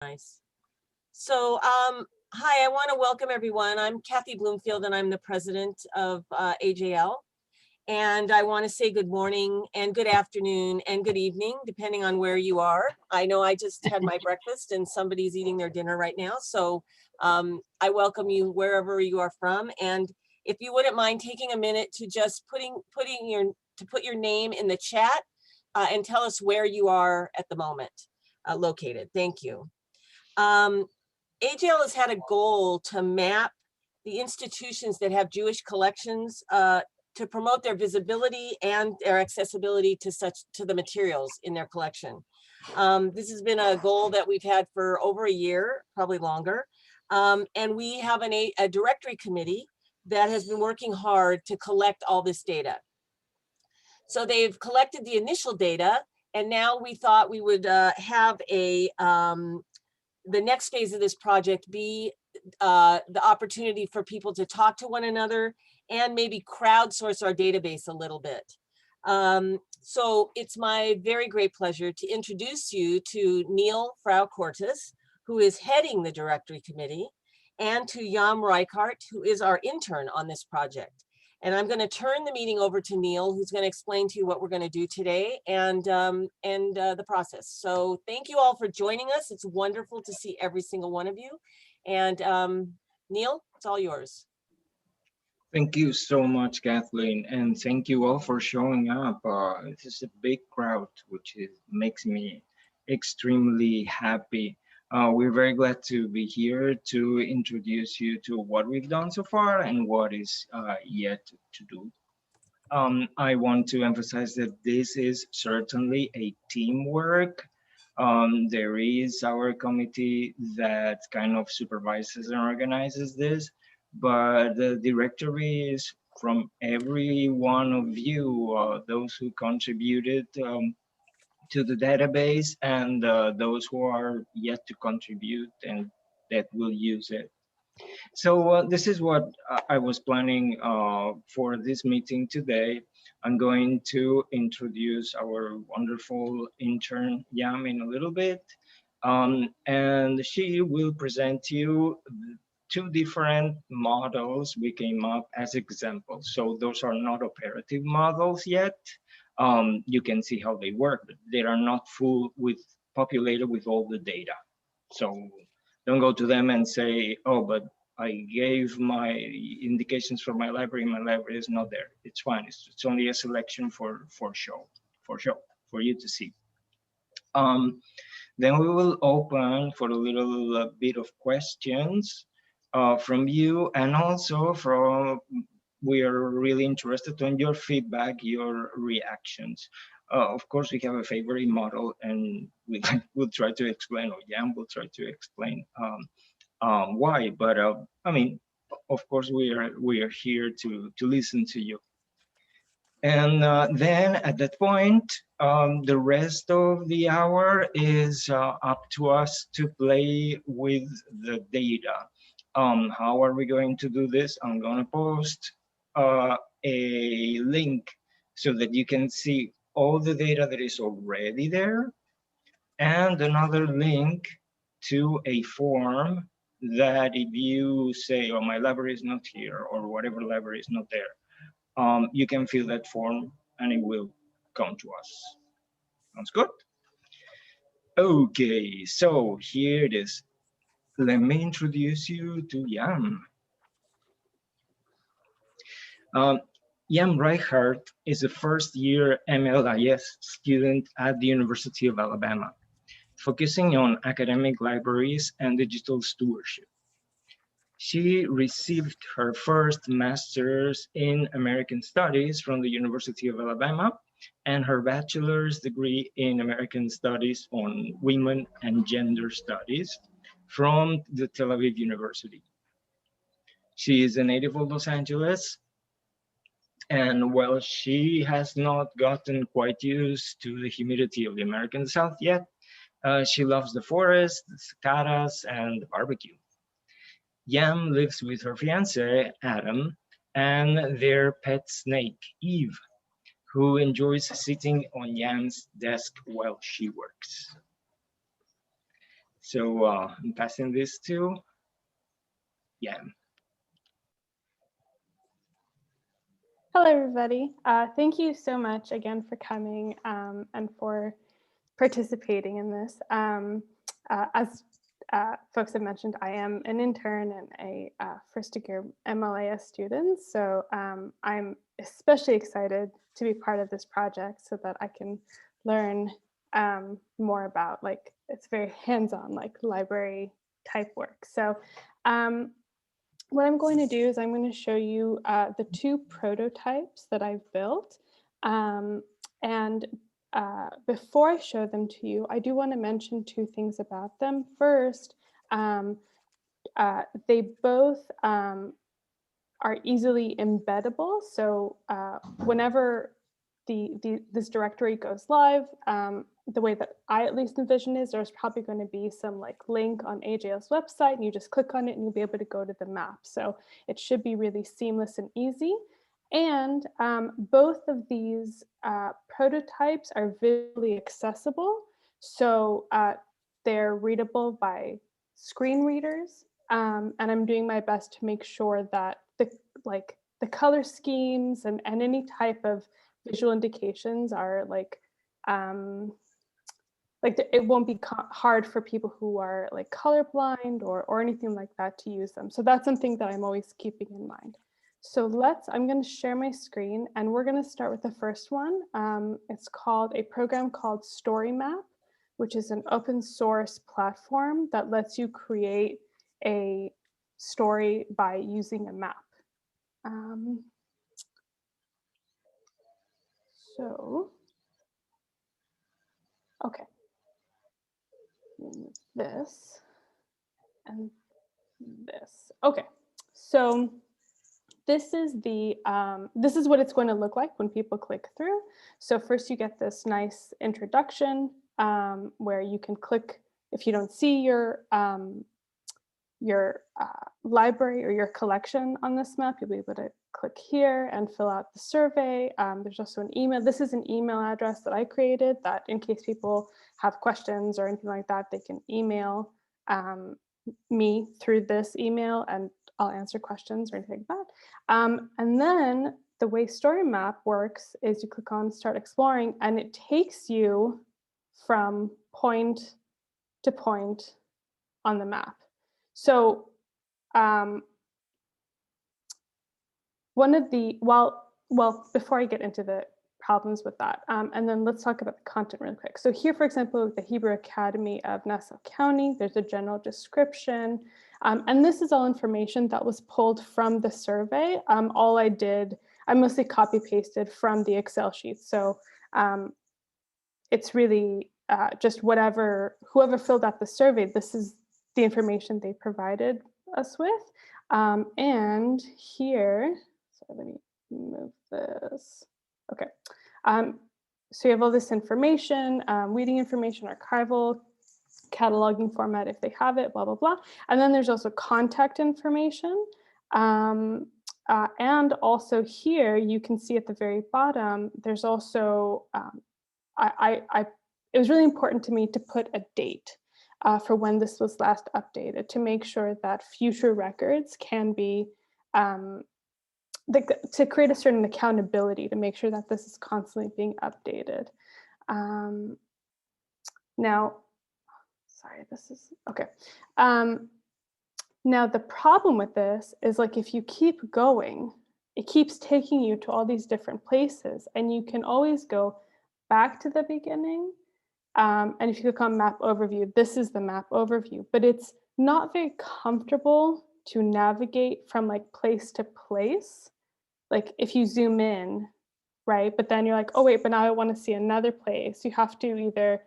Nice. So, hi, I want to welcome everyone. I'm Kathy Bloomfield, and I'm the president of AJL. And I want to say good morning and good afternoon and good evening, depending on where you are. I know I just had my breakfast and somebody's eating their dinner right now. So I welcome you wherever you are from. And if you wouldn't mind taking a minute to just put your name in the chat and tell us where you are at the moment located. Thank you. AJL has had a goal to map the institutions that have Jewish collections to promote their visibility and their accessibility to the materials in their collection. This has been a goal that we've had for over a year, probably longer. And we have a directory committee that has been working hard to collect all this data. So they've collected the initial data, and now we thought we would have the next phase of this project be the opportunity for people to talk to one another and maybe crowdsource our database a little bit. So it's my very great pleasure to introduce you to Neil Frau-Cortis, who is heading the directory committee, and to Yam Reichart, who is our intern on this project. And I'm going to turn the meeting over to Neil, who's going to explain to you what we're going to do today and the process. So thank you all for joining us. It's wonderful to see every single one of you. And Neil, it's all yours. Thank you so much, Kathleen, and thank you all for showing up. This is a big crowd, which makes me extremely happy. We're very glad to be here to introduce you to what we've done so far and what is yet to do. I want to emphasize that this is certainly a teamwork. There is our committee that kind of supervises and organizes this, but the directory is from every one of you, those who contributed to the database and those who are yet to contribute and that will use it. So this is what I was planning for this meeting today. I'm going to introduce our wonderful intern, Yam, in a little bit. And she will present you two different models we came up as examples. So those are not operative models yet. You can see how they work, but they are not populated with all the data. So don't go to them and say, oh, but I gave my indications for my library is not there. It's fine. It's only a selection for you to see. Then we will open for a little bit of questions from you, and also we are really interested in your feedback, your reactions. Of course, we have a favorite model, and we'll try to explain, or Jan will try to explain why. But I mean, of course, we are here to listen to you. And then at that point, the rest of the hour is up to us to play with the data. How are we going to do this? I'm going to post a link so that you can see all the data that is already there, and another link to a form that if you say, oh, my library is not here, or whatever library is not there, you can fill that form and it will come to us. Sounds good? Okay, so here it is. Let me introduce you to Yam. Yam Reichart is a first-year MLIS student at the University of Alabama, focusing on academic libraries and digital stewardship. She received her first master's in American Studies from the University of Alabama and her bachelor's degree in American Studies on Women and Gender Studies from the Tel Aviv University. She is a native of Los Angeles, and while she has not gotten quite used to the humidity of the American South yet, she loves the forest, the cicadas, and the barbecue. Yam lives with her fiance, Adam, and their pet snake, Eve, who enjoys sitting on Yam's desk while she works. So I'm passing this to Yan. Hello, everybody. Thank you so much again for coming and for participating in this. As folks have mentioned, I am an intern and a first-year MLAS student, so I'm especially excited to be part of this project so that I can learn more about, like, it's very hands-on, like library type work. So what I'm going to do is I'm going to show you the two prototypes that I've built. And before I show them to you, I do want to mention two things about them. First, they both are easily embeddable. So whenever this directory goes live, the way that I at least envision is there's probably going to be some like link on AJL's website, and you just click on it and you'll be able to go to the map. So it should be really seamless and easy. And both of these prototypes are visually accessible. So they're readable by screen readers. And I'm doing my best to make sure that the color schemes and any type of visual indications are it won't be hard for people who are like colorblind or anything like that to use them. So that's something that I'm always keeping in mind. So I'm going to share my screen, and we're going to start with the first one. It's called a program called Storymap, which is an open source platform that lets you create a story by using a map. Okay. This and this. Okay, so this is this is what it's going to look like when people click through. So first you get this nice introduction where you can click if you don't see your library or your collection on this map. You'll be able to click here and fill out the survey. There's also an email. This is an email address that I created that in case people have questions or anything like that, they can email me through this email and I'll answer questions or anything like that. And then the way Storymap works is you click on Start Exploring and it takes you from point to point on the map. So one of the, well, before I get into the problems with that, and then let's talk about the content really quick. So here, for example, the Hebrew Academy of Nassau County, there's a general description. And this is all information that was pulled from the survey. All I did, I mostly copy pasted from the Excel sheet. So it's really just whoever filled out the survey, this is the information they provided us with. And here, so let me move this. Okay. So you have all this information, reading information, archival, cataloging format if they have it, blah, blah, blah. And then there's also contact information. And also here, you can see at the very bottom, there's also, it was really important to me to put a date for when this was last updated to make sure that future records can be, to create a certain accountability to make sure that this is constantly being updated. Now, sorry, this is, okay. Now the problem with this is like if you keep going, it keeps taking you to all these different places and you can always go back to the beginning. And if you click on map overview, this is the map overview, but it's not very comfortable to navigate from like place to place. Like if you zoom in, right? But then you're like, oh wait, but now I want to see another place. You have to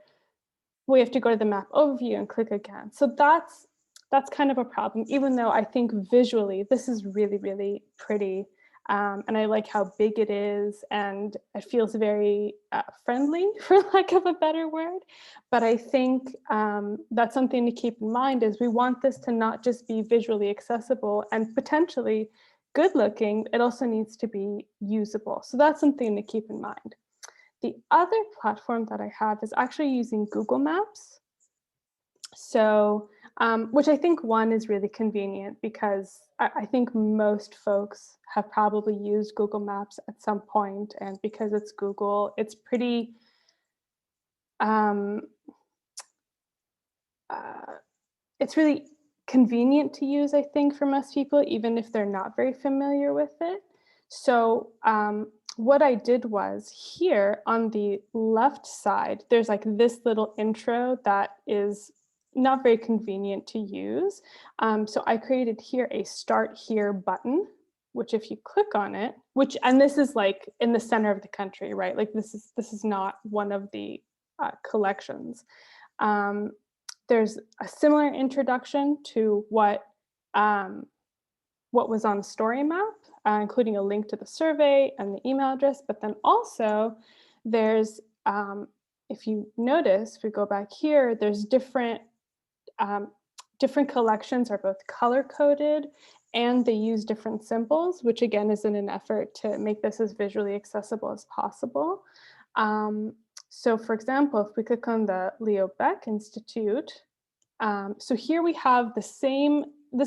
we have to go to the map overview and click again. So that's kind of a problem, even though I think visually this is really, really pretty. And I like how big it is and it feels very friendly, for lack of a better word. But I think that's something to keep in mind is we want this to not just be visually accessible and potentially good looking, it also needs to be usable. So that's something to keep in mind. The other platform that I have is actually using Google Maps. So, which I think one is really convenient because I think most folks have probably used Google Maps at some point, and because it's Google, it's pretty um, uh, it's really convenient to use, I think, for most people, even if they're not very familiar with it. So what I did was here on the left side, there's like this little intro that is not very convenient to use. So I created here a Start Here button, which if you click on it, and this is like in the center of the country, right? Like this is not one of the collections. Um, there's a similar introduction to what was on Storymap, including a link to the survey and the email address. But then also there's, if you notice, if we go back here, there's different collections are both color coded and they use different symbols, which again is in an effort to make this as visually accessible as possible. So for example, if we click on the Leo Baeck Institute, so here we have this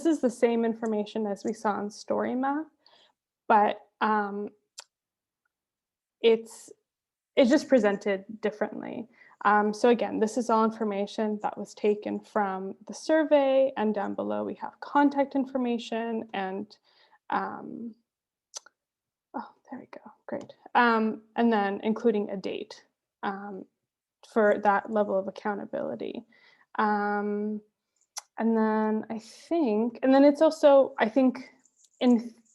is the same information as we saw on Storymap, but it's just presented differently. So again, this is all information that was taken from the survey, and down below we have contact information and, oh, there we go, great. And then including a date for that level of accountability. And then it's also, I think,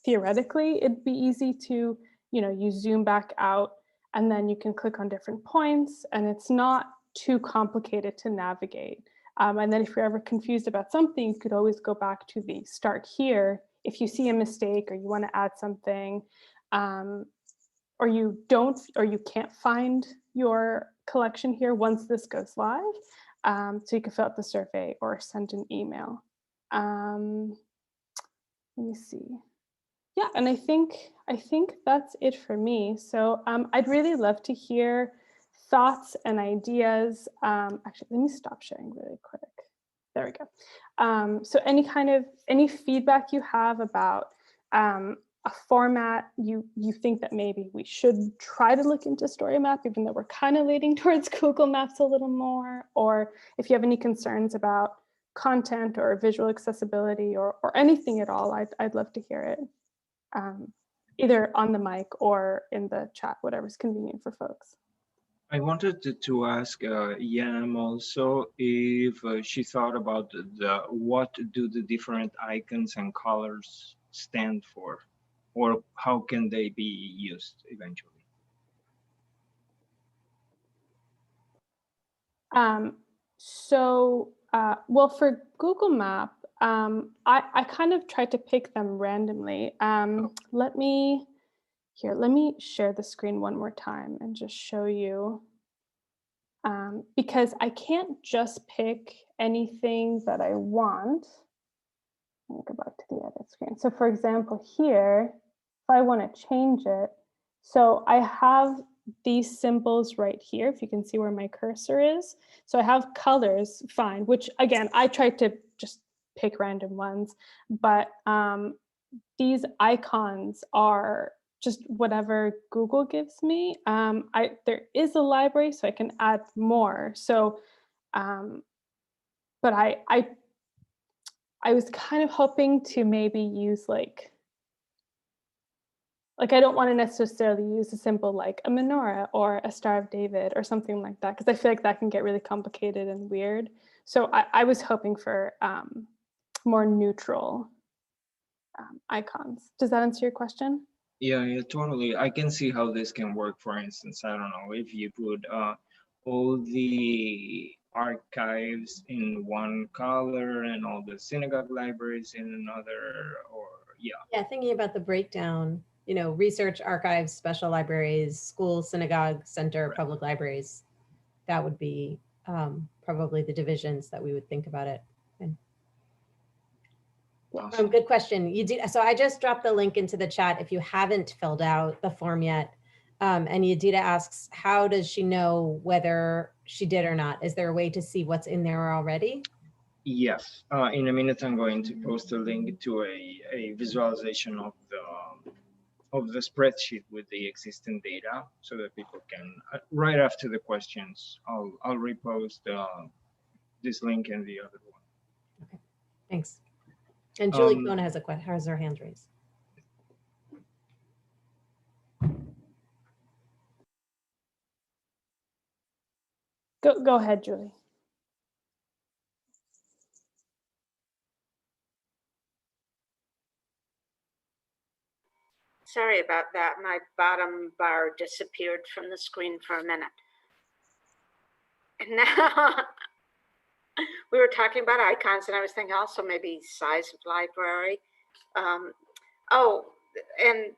theoretically, it'd be easy to, you zoom back out and then you can click on different points and it's not too complicated to navigate. And then if you're ever confused about something, you could always go back to the Start Here. If you see a mistake or you want to add something, or you can't find your collection here once this goes live, so you can fill out the survey or send an email. Let me see. Yeah, and I think that's it for me. So I'd really love to hear thoughts and ideas. Actually, let me stop sharing really quick. There we go. So any feedback you have about a format you think that maybe we should try to look into Storymap, even though we're kind of leaning towards Google Maps a little more, or if you have any concerns about content or visual accessibility or anything at all, I'd love to hear it, either on the mic or in the chat, whatever's convenient for folks. I wanted to ask Yam also if she thought about what do the different icons and colors stand for, or how can they be used eventually? Well, for Google Map, I kind of tried to pick them randomly. Let me share the screen one more time and just show you, because I can't just pick anything that I want. Let me go back to the edit screen. So for example, here, if I want to change it, so I have these symbols right here, if you can see where my cursor is. So I have colors, fine, which again, I tried to just pick random ones, but these icons are just whatever Google gives me. There is a library, so I can add more. So, but I was kind of hoping to maybe use like I don't want to necessarily use a symbol like a menorah or a Star of David or something like that, because I feel like that can get really complicated and weird. So I was hoping for more neutral icons. Does that answer your question? Yeah, totally. I can see how this can work. For instance, I don't know, if you put all the archives in one color and all the synagogue libraries in another, or Yeah, thinking about the breakdown, research, archives, special libraries, schools, synagogue, center, Right. public libraries, that would be probably the divisions that we would think about it. Awesome. Good question. So I just dropped the link into the chat if you haven't filled out the form yet. And Yadida asks, how does she know whether she did or not? Is there a way to see what's in there already? Yes, in a minute I'm going to post a link to a visualization of the spreadsheet with the existing data so that people can, right after the questions, I'll repost this link and the other one. Thanks. And Julie Um, Kona has her hand raised. Go ahead, Julie. Sorry about that. My bottom bar disappeared from the screen for a minute. And now we were talking about icons, and I was thinking also maybe size of library. Oh, and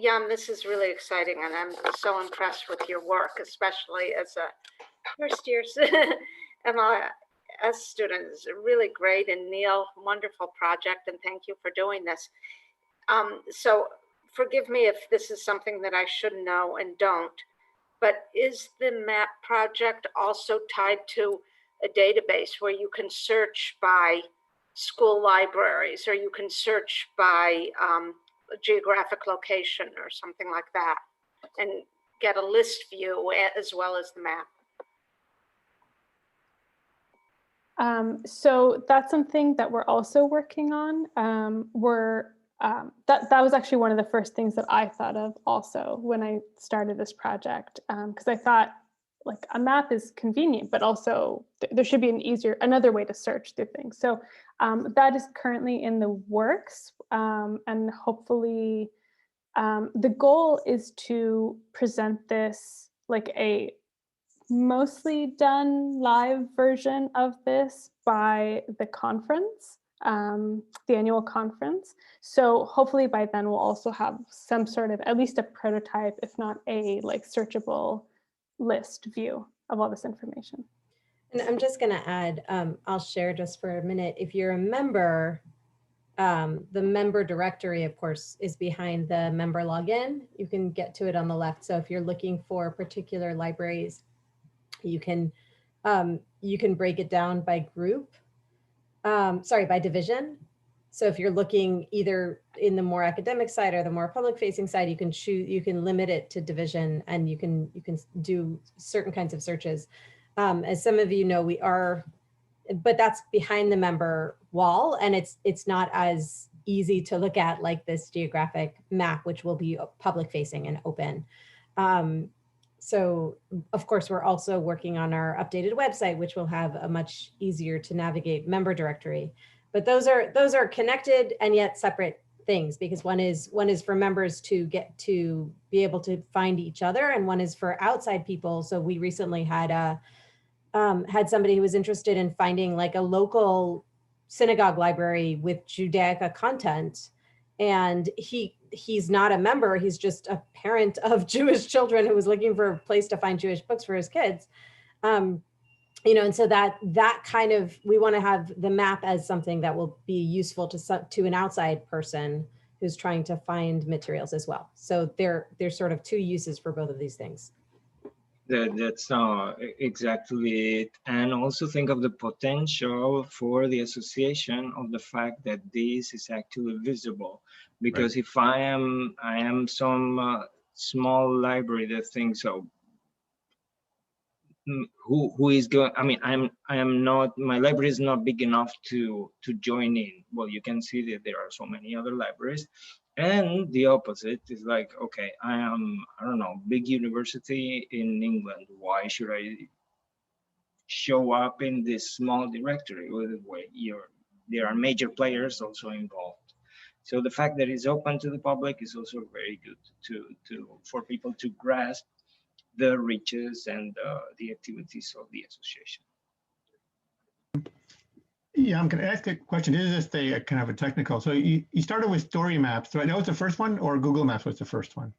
Jan, this is really exciting, and I'm so impressed with your work, especially as a first year MLS student. It's really great, and Neil, wonderful project, and thank you for doing this. So forgive me if this is something that I should know and don't, but is the map project also tied to a database where you can search by school libraries, or you can search by geographic location or something like that, and get a list view as well as the map? So that's something that we're also working on. That was actually one of the first things that I thought of also when I started this project, because I thought like a map is convenient, but also there should be another way to search through things. So that is currently in the works, and hopefully the goal is to present this like a mostly done live version of this by the conference, the annual conference. So hopefully by then we'll also have some sort of, at least a prototype, if not a like searchable list view of all this information. And I'm just going to add, I'll share just for a minute. If you're a member, the member directory, of course, is behind the member login. You can get to it on the left. So if you're looking for particular libraries, you can break it down by group, by division. So if you're looking either in the more academic side or the more public facing side, you can choose, you can limit it to division, and you can do certain kinds of searches. As some of you know, we are, but that's behind the member wall, and it's not as easy to look at like this geographic map, which will be public facing and open. So of course, we're also working on our updated website, which will have a much easier to navigate member directory. But those are connected and yet separate things, because one is for members to get to be able to find each other, and one is for outside people. So we recently had somebody who was interested in finding like a local synagogue library with Judaica content, and he's not a member, he's just a parent of Jewish children who was looking for a place to find Jewish books for his kids. And so that kind of, we want to have the map as something that will be useful to an outside person who's trying to find materials as well. So there's sort of two uses for both of these things. That's exactly it. And also think of the potential for the association of the fact that this is actually visible. Because right. If I am some small library that thinks, so who is going, I mean, I am not, my library is not big enough to join in. Well, you can see that there are so many other libraries. And the opposite is like, okay, I don't know, big university in England. Why should I show up in this small directory where there are major players also involved? So the fact that it's open to the public is also very good for people to grasp the riches and the activities of the association. Yeah, I'm going to ask a question. This is just a kind of a technical. So you started with Storymap. So I know it's the first one, or Google Maps was the first one?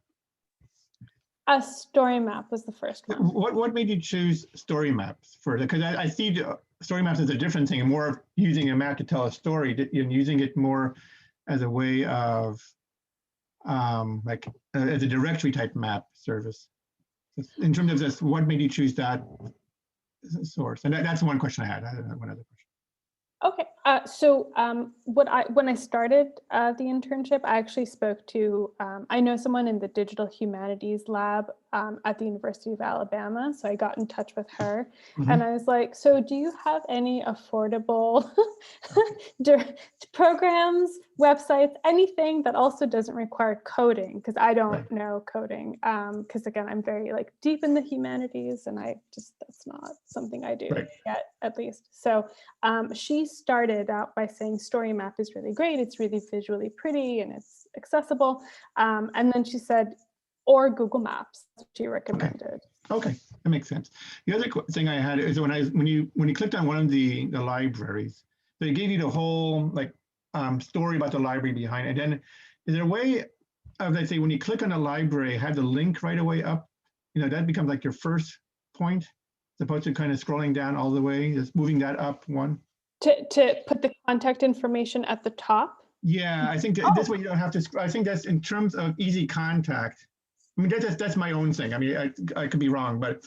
Storymap was the first one. What made you choose Storymaps first? Because I see Storymaps as a different thing, more of using a map to tell a story, and using it more as a way of as a directory type map service. In terms of this, what made you choose that source? And that's one question I had. I had one other question. Okay, when I started the internship, I actually spoke to, I know someone in the digital humanities lab at the University of Alabama, so I got in touch with her, and I was like, so do you have any affordable programs, websites, anything that also doesn't require coding? Because I don't know coding, because again, I'm very like deep in the humanities, and that's not something I do yet, at least. So she started out by saying Storymap is really great. It's really visually pretty and it's accessible. And then she said, or Google Maps, she recommended. Okay, that makes sense. The other thing I had is when you clicked on one of the libraries, they gave you the whole like story about the library behind it. And then is there a way of, let's say, when you click on a library, have the link right away up? You know, that becomes like your first point, as opposed to kind of scrolling down all the way, just moving that up one. To put the contact information at the top? Yeah, I think that this way you don't have to, I think that's in terms of easy contact. I mean, that's my own thing. I mean, I could be wrong, but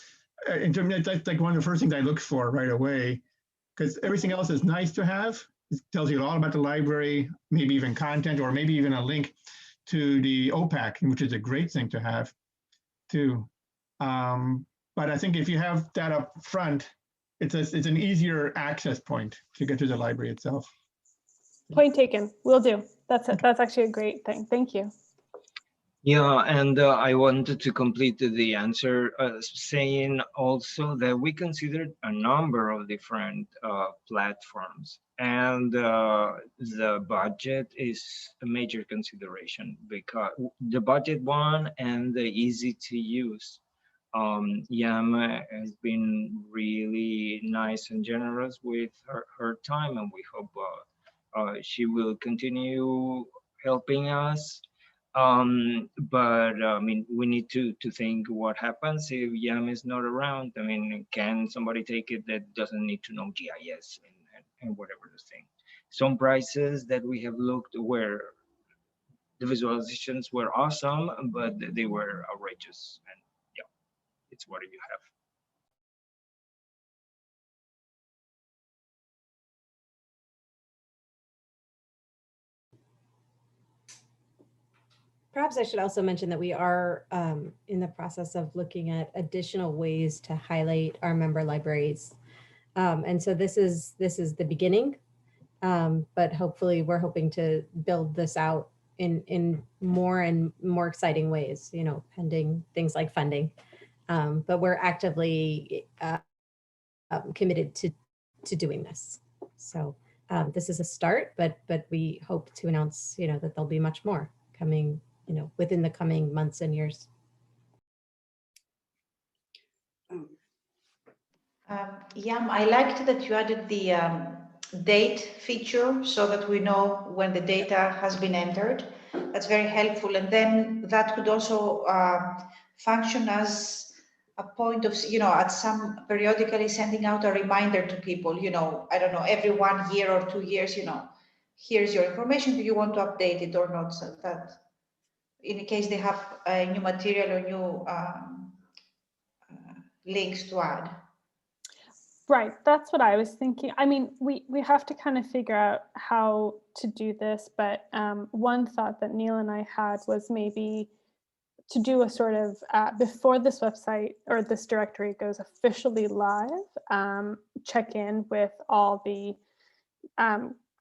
in terms of, that's like one of the first things I look for right away, because everything else is nice to have. It tells you all about the library, maybe even content, or maybe even a link to the OPAC, which is a great thing to have too. But I think if you have that up front, it's an easier access point to get to the library itself. Point taken. Will do. That's actually a great thing. Thank you. Yeah, and I wanted to complete the answer saying also that we considered a number of different platforms, and the budget is a major consideration, because the budget one and the easy to use. Yama has been really nice and generous with her time, and we hope she will continue helping us. But I mean, we need to think what happens if Yam is not around. I mean, can somebody take it that doesn't need to know GIS and whatever the thing? Some prices that we have looked where the visualizations were awesome, but they were outrageous. And yeah, it's what you have. Perhaps I should also mention that we are in the process of looking at additional ways to highlight our member libraries. And so this is the beginning, but hopefully we're hoping to build this out in more and more exciting ways, you know, pending things like funding. But we're actively committed to doing this. So this is a start, but we hope to announce, you know, that there'll be much more coming, you know, within the coming months and years. Yam, I liked that you added the date feature so that we know when the data has been entered. That's very helpful. And then that could also function as a point of, you know, at some periodically sending out a reminder to people, you know, I don't know, every 1 year or 2 years, you know, here's your information. Do you want to update it or not? So that in case they have new material or new links to add. Right, that's what I was thinking. I mean, we have to kind of figure out how to do this, but one thought that Neil and I had was maybe to do a sort of, before this website or this directory goes officially live, check in with all the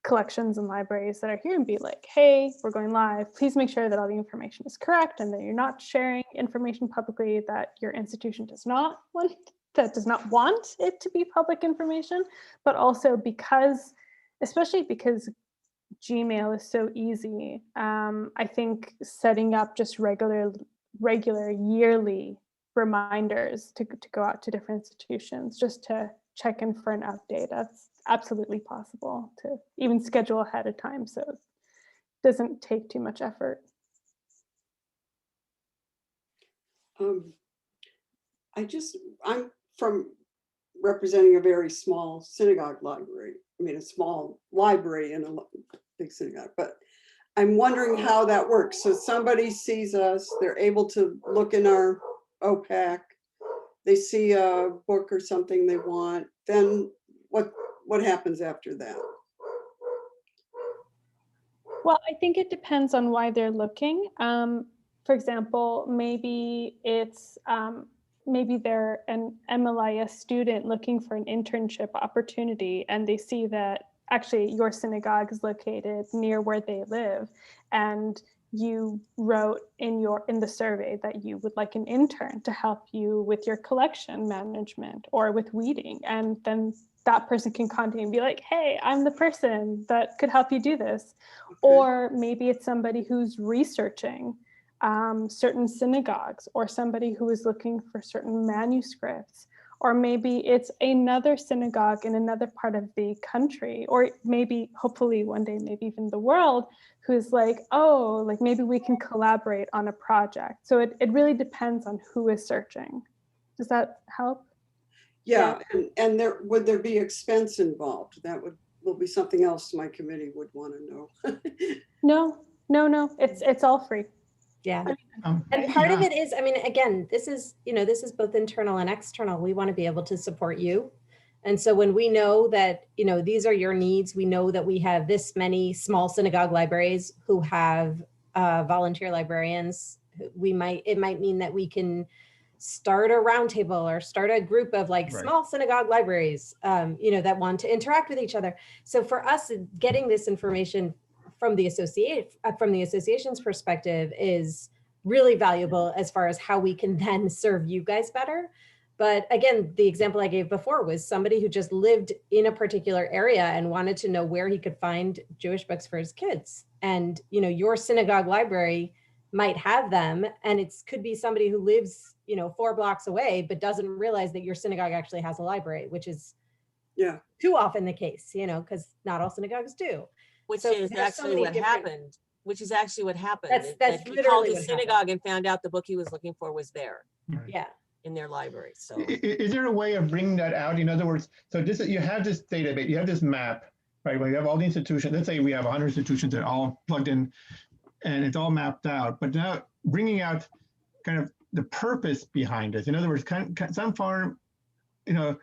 collections and libraries that are here and be like, hey, we're going live. Please make sure that all the information is correct and that you're not sharing information publicly that your institution does not want it to be public information, but also because, especially because Gmail is so easy, I think setting up just regular yearly reminders to go out to different institutions just to check in for an update. That's absolutely possible to even schedule ahead of time, so it doesn't take too much effort. I'm from representing a very small synagogue library. I mean, a small library in a big synagogue, but I'm wondering how that works. So somebody sees us, they're able to look in our OPAC they see a book or something they want, then what happens after that? Well, I think it depends on why they're looking. For example, maybe it's maybe they're an MLIS student looking for an internship opportunity, and they see that actually your synagogue is located near where they live, and you wrote in the survey that you would like an intern to help you with your collection management or with weeding, and then that person can contact you and be like, hey, I'm the person that could help you do this. Okay. Or maybe it's somebody who's researching certain synagogues, or somebody who is looking for certain manuscripts, or maybe it's another synagogue in another part of the country, or maybe hopefully one day, maybe even the world, who's like, oh, like maybe we can collaborate on a project. So it really depends on who is searching. Does that help? Yeah, and would there be expense involved? That will be something else my committee would want to know. No, it's all free. Yeah. And part of it is, I mean, again, this is both internal and external. We want to be able to support you. And so when we know that, these are your needs, we know that we have this many small synagogue libraries who have volunteer librarians. It might mean that we can start a roundtable or start a group of like small synagogue libraries, that want to interact with each other. So for us, getting this information from the association's perspective is really valuable as far as how we can then serve you guys better. But again, the example I gave before was somebody who just lived in a particular area and wanted to know where he could find Jewish books for his kids. And, your synagogue library might have them, and it could be somebody who lives, 4 blocks away, but doesn't realize that your synagogue actually has a library, which is too often the case, because not all synagogues do. Which is actually what happened. That's he called his synagogue and found out the book he was looking for was there. Right. Yeah. In their library. So is there a way of bringing that out? In other words, so you have this database, you have this map, right? Where you have all the institutions. Let's say we have 100 institutions that are all plugged in and it's all mapped out, but now bringing out kind of the purpose behind it. In other words, some form, I don't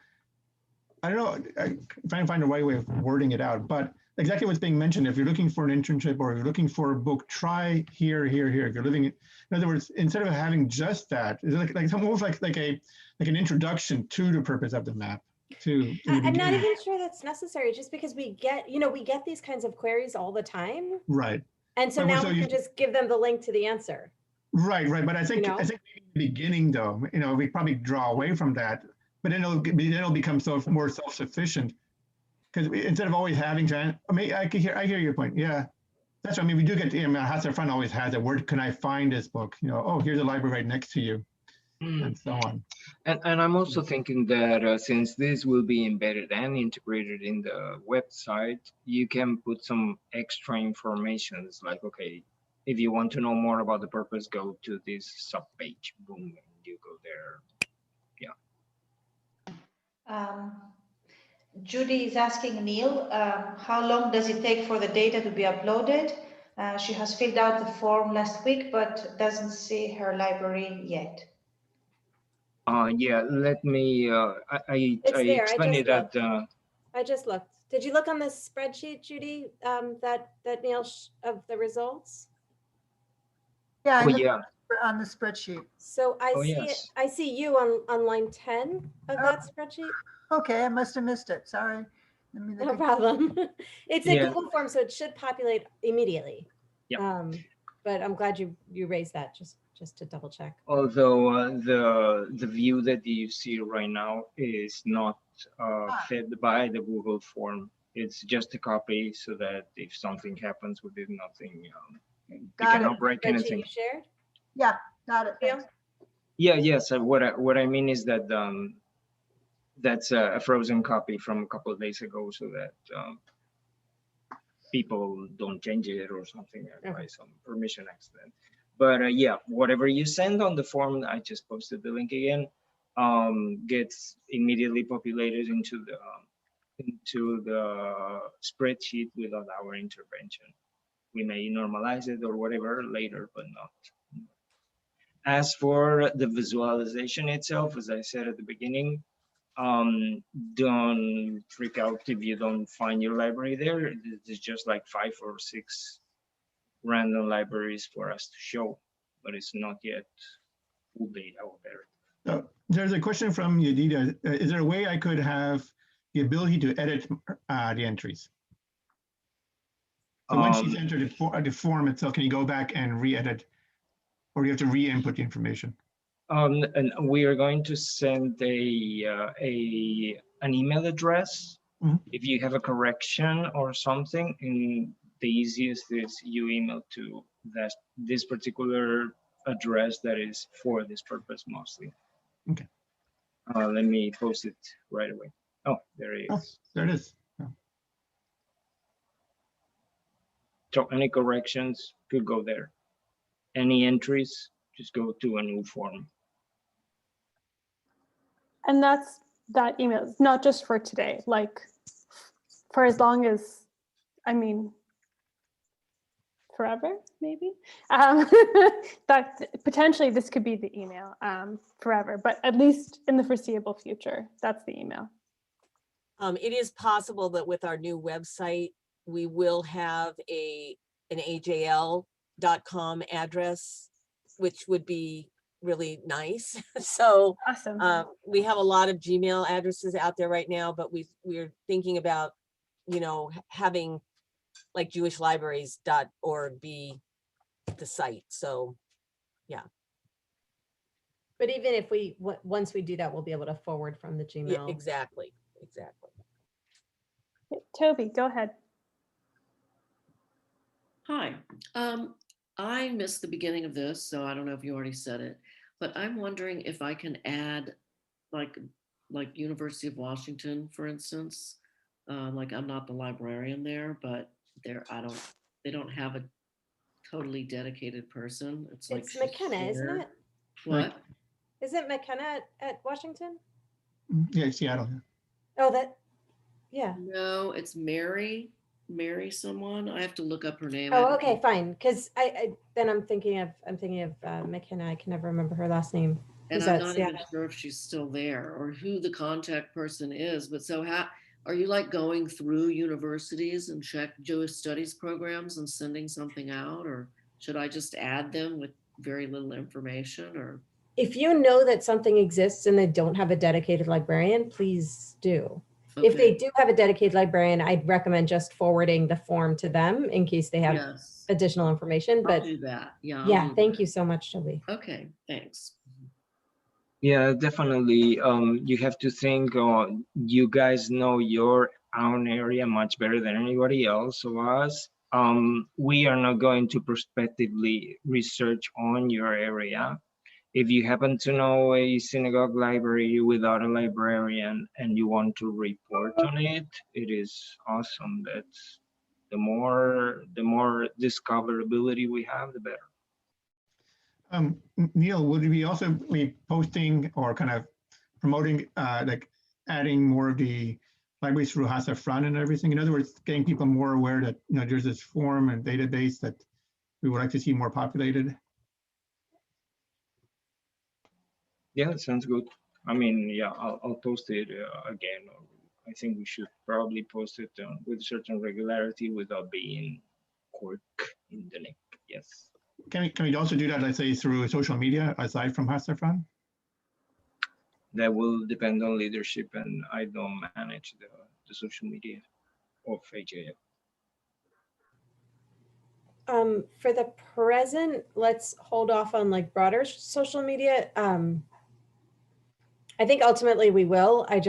know, I'm trying to find the right way of wording it out, but exactly what's being mentioned. If you're looking for an internship or if you're looking for a book, try here. If you're living in other words, instead of having just that, it's like almost like an introduction to the purpose of the map. I'm not even sure that's necessary, just because we get these kinds of queries all the time. Right. And so now we can just give them the link to the answer. Right. But I think in the beginning though, we probably draw away from that, but then it'll become more self-sufficient. Because instead of always having I hear your point. Yeah, that's what I mean. We do get Hatzar Front always has it. Where can I find this book? Oh, here's a library right next to you, and so on. And I'm also thinking that since this will be embedded and integrated in the website, you can put some extra information. It's like, okay, if you want to know more about the purpose, go to this subpage. Boom, and you go there. Yeah. Judy is asking Neil, how long does it take for the data to be uploaded? She has filled out the form last week, but doesn't see her library yet. Yeah, let me, I explained it at I just looked. Did you look on the spreadsheet, Judy, that Neil of the results? Yeah, on the spreadsheet. So I see you on line 10 of that spreadsheet. Okay, I must have missed it. Sorry. No problem. It's a Google form, so it should populate immediately. Yeah. But I'm glad you raised that just to double check. Although the view that you see right now is not fed by the Google form. It's just a copy so that if something happens with it, nothing, you cannot break anything. You shared? Yeah, got it. Thanks. Yeah, yes. What I mean is that that's a frozen copy from a couple of days ago, so that people don't change it or something by some permission accident. But yeah, whatever you send on the form, I just posted the link again, gets immediately populated into the spreadsheet without our intervention. We may normalize it or whatever later, but not. As for the visualization itself, as I said at the beginning, don't freak out if you don't find your library there. It's just like 5 or 6 random libraries for us to show, but it's not yet full data out there. So there's a question from Yedida. Is there a way I could have the ability to edit the entries? So when she's entered the form itself, can you go back and re-edit, or you have to re-input the information? And we are going to send an email address. Mhm. If you have a correction or something, and the easiest is you email to this particular address that is for this purpose mostly. Okay. Let me post it right away. Oh, there it is. Oh, there it is. Oh. So any corrections could go there. Any entries, just go to a new form. And that's that email. It's not just for today, like for as long as, I mean, forever, maybe. That potentially this could be the email forever, but at least in the foreseeable future, that's the email. It is possible that with our new website, we will have an AJL.com address, which would be really nice. So Awesome. we have a lot of Gmail addresses out there right now, but we're thinking about, you know, having like jewishlibraries.org be the site. So yeah. But even if once we do that, we'll be able to forward from the Gmail. Yeah, exactly. Toby, go ahead. Hi, I missed the beginning of this, so I don't know if you already said it, but I'm wondering if I can add like University of Washington, for instance. Like I'm not the librarian there, but they don't have a totally dedicated person. It's like McKenna, isn't it? What? Isn't McKenna at Washington? Yeah, Seattle. Oh, yeah. No, it's Mary someone. I have to look up her name. Oh, okay, fine. Because I'm thinking of McKenna. I can never remember her last name. And I'm not even sure if she's still there or who the contact person is. But so are you like going through universities and check Jewish studies programs and sending something out, or should I just add them with very little information? Or if you know that something exists and they don't have a dedicated librarian, please do. Okay. If they do have a dedicated librarian, I'd recommend just forwarding the form to them in case they have additional information. But I'll do that. Yeah. Thank you so much, Toby. Okay, thanks. Yeah, definitely. You have to think, you guys know your own area much better than anybody else of us. We are not going to prospectively research on your area. If you happen to know a synagogue library without a librarian and you want to report on it, it is awesome. That's the more discoverability we have, the better. Neil, would we also be posting or kind of promoting, like adding more of the libraries through Hasafran and everything? In other words, getting people more aware that, you know, there's this form and database that we would like to see more populated? Yeah, that sounds good. I mean, yeah, I'll post it again. I think we should probably post it with certain regularity without being cork in the neck. Yes. Can we also do that, let's say, through social media aside from Hasafran? That will depend on leadership, and I don't manage the social media of AJL. For the present, let's hold off on like broader social media. I think ultimately we will. I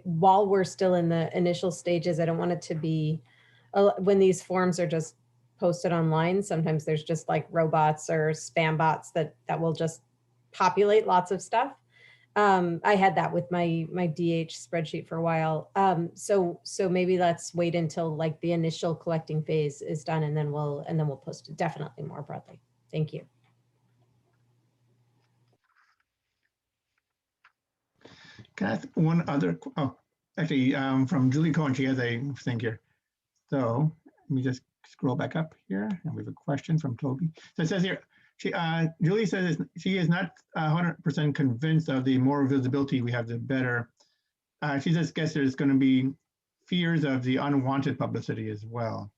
while we're still in the initial stages, I don't want it to be when these forms are just posted online. Sometimes there's just like robots or spam bots that will just populate lots of stuff. I had that with my DH spreadsheet for a while. So maybe let's wait until like the initial collecting phase is done, and then we'll post it definitely more broadly. Thank you. Can I ask one other? Oh, actually, from Julie Cohen, she has a thing here. So let me just scroll back up here, and we have a question from Toby. So it says here, Julie says she is not 100% convinced of the more visibility we have, the better. She just guesses there's going to be fears of the unwanted publicity as well.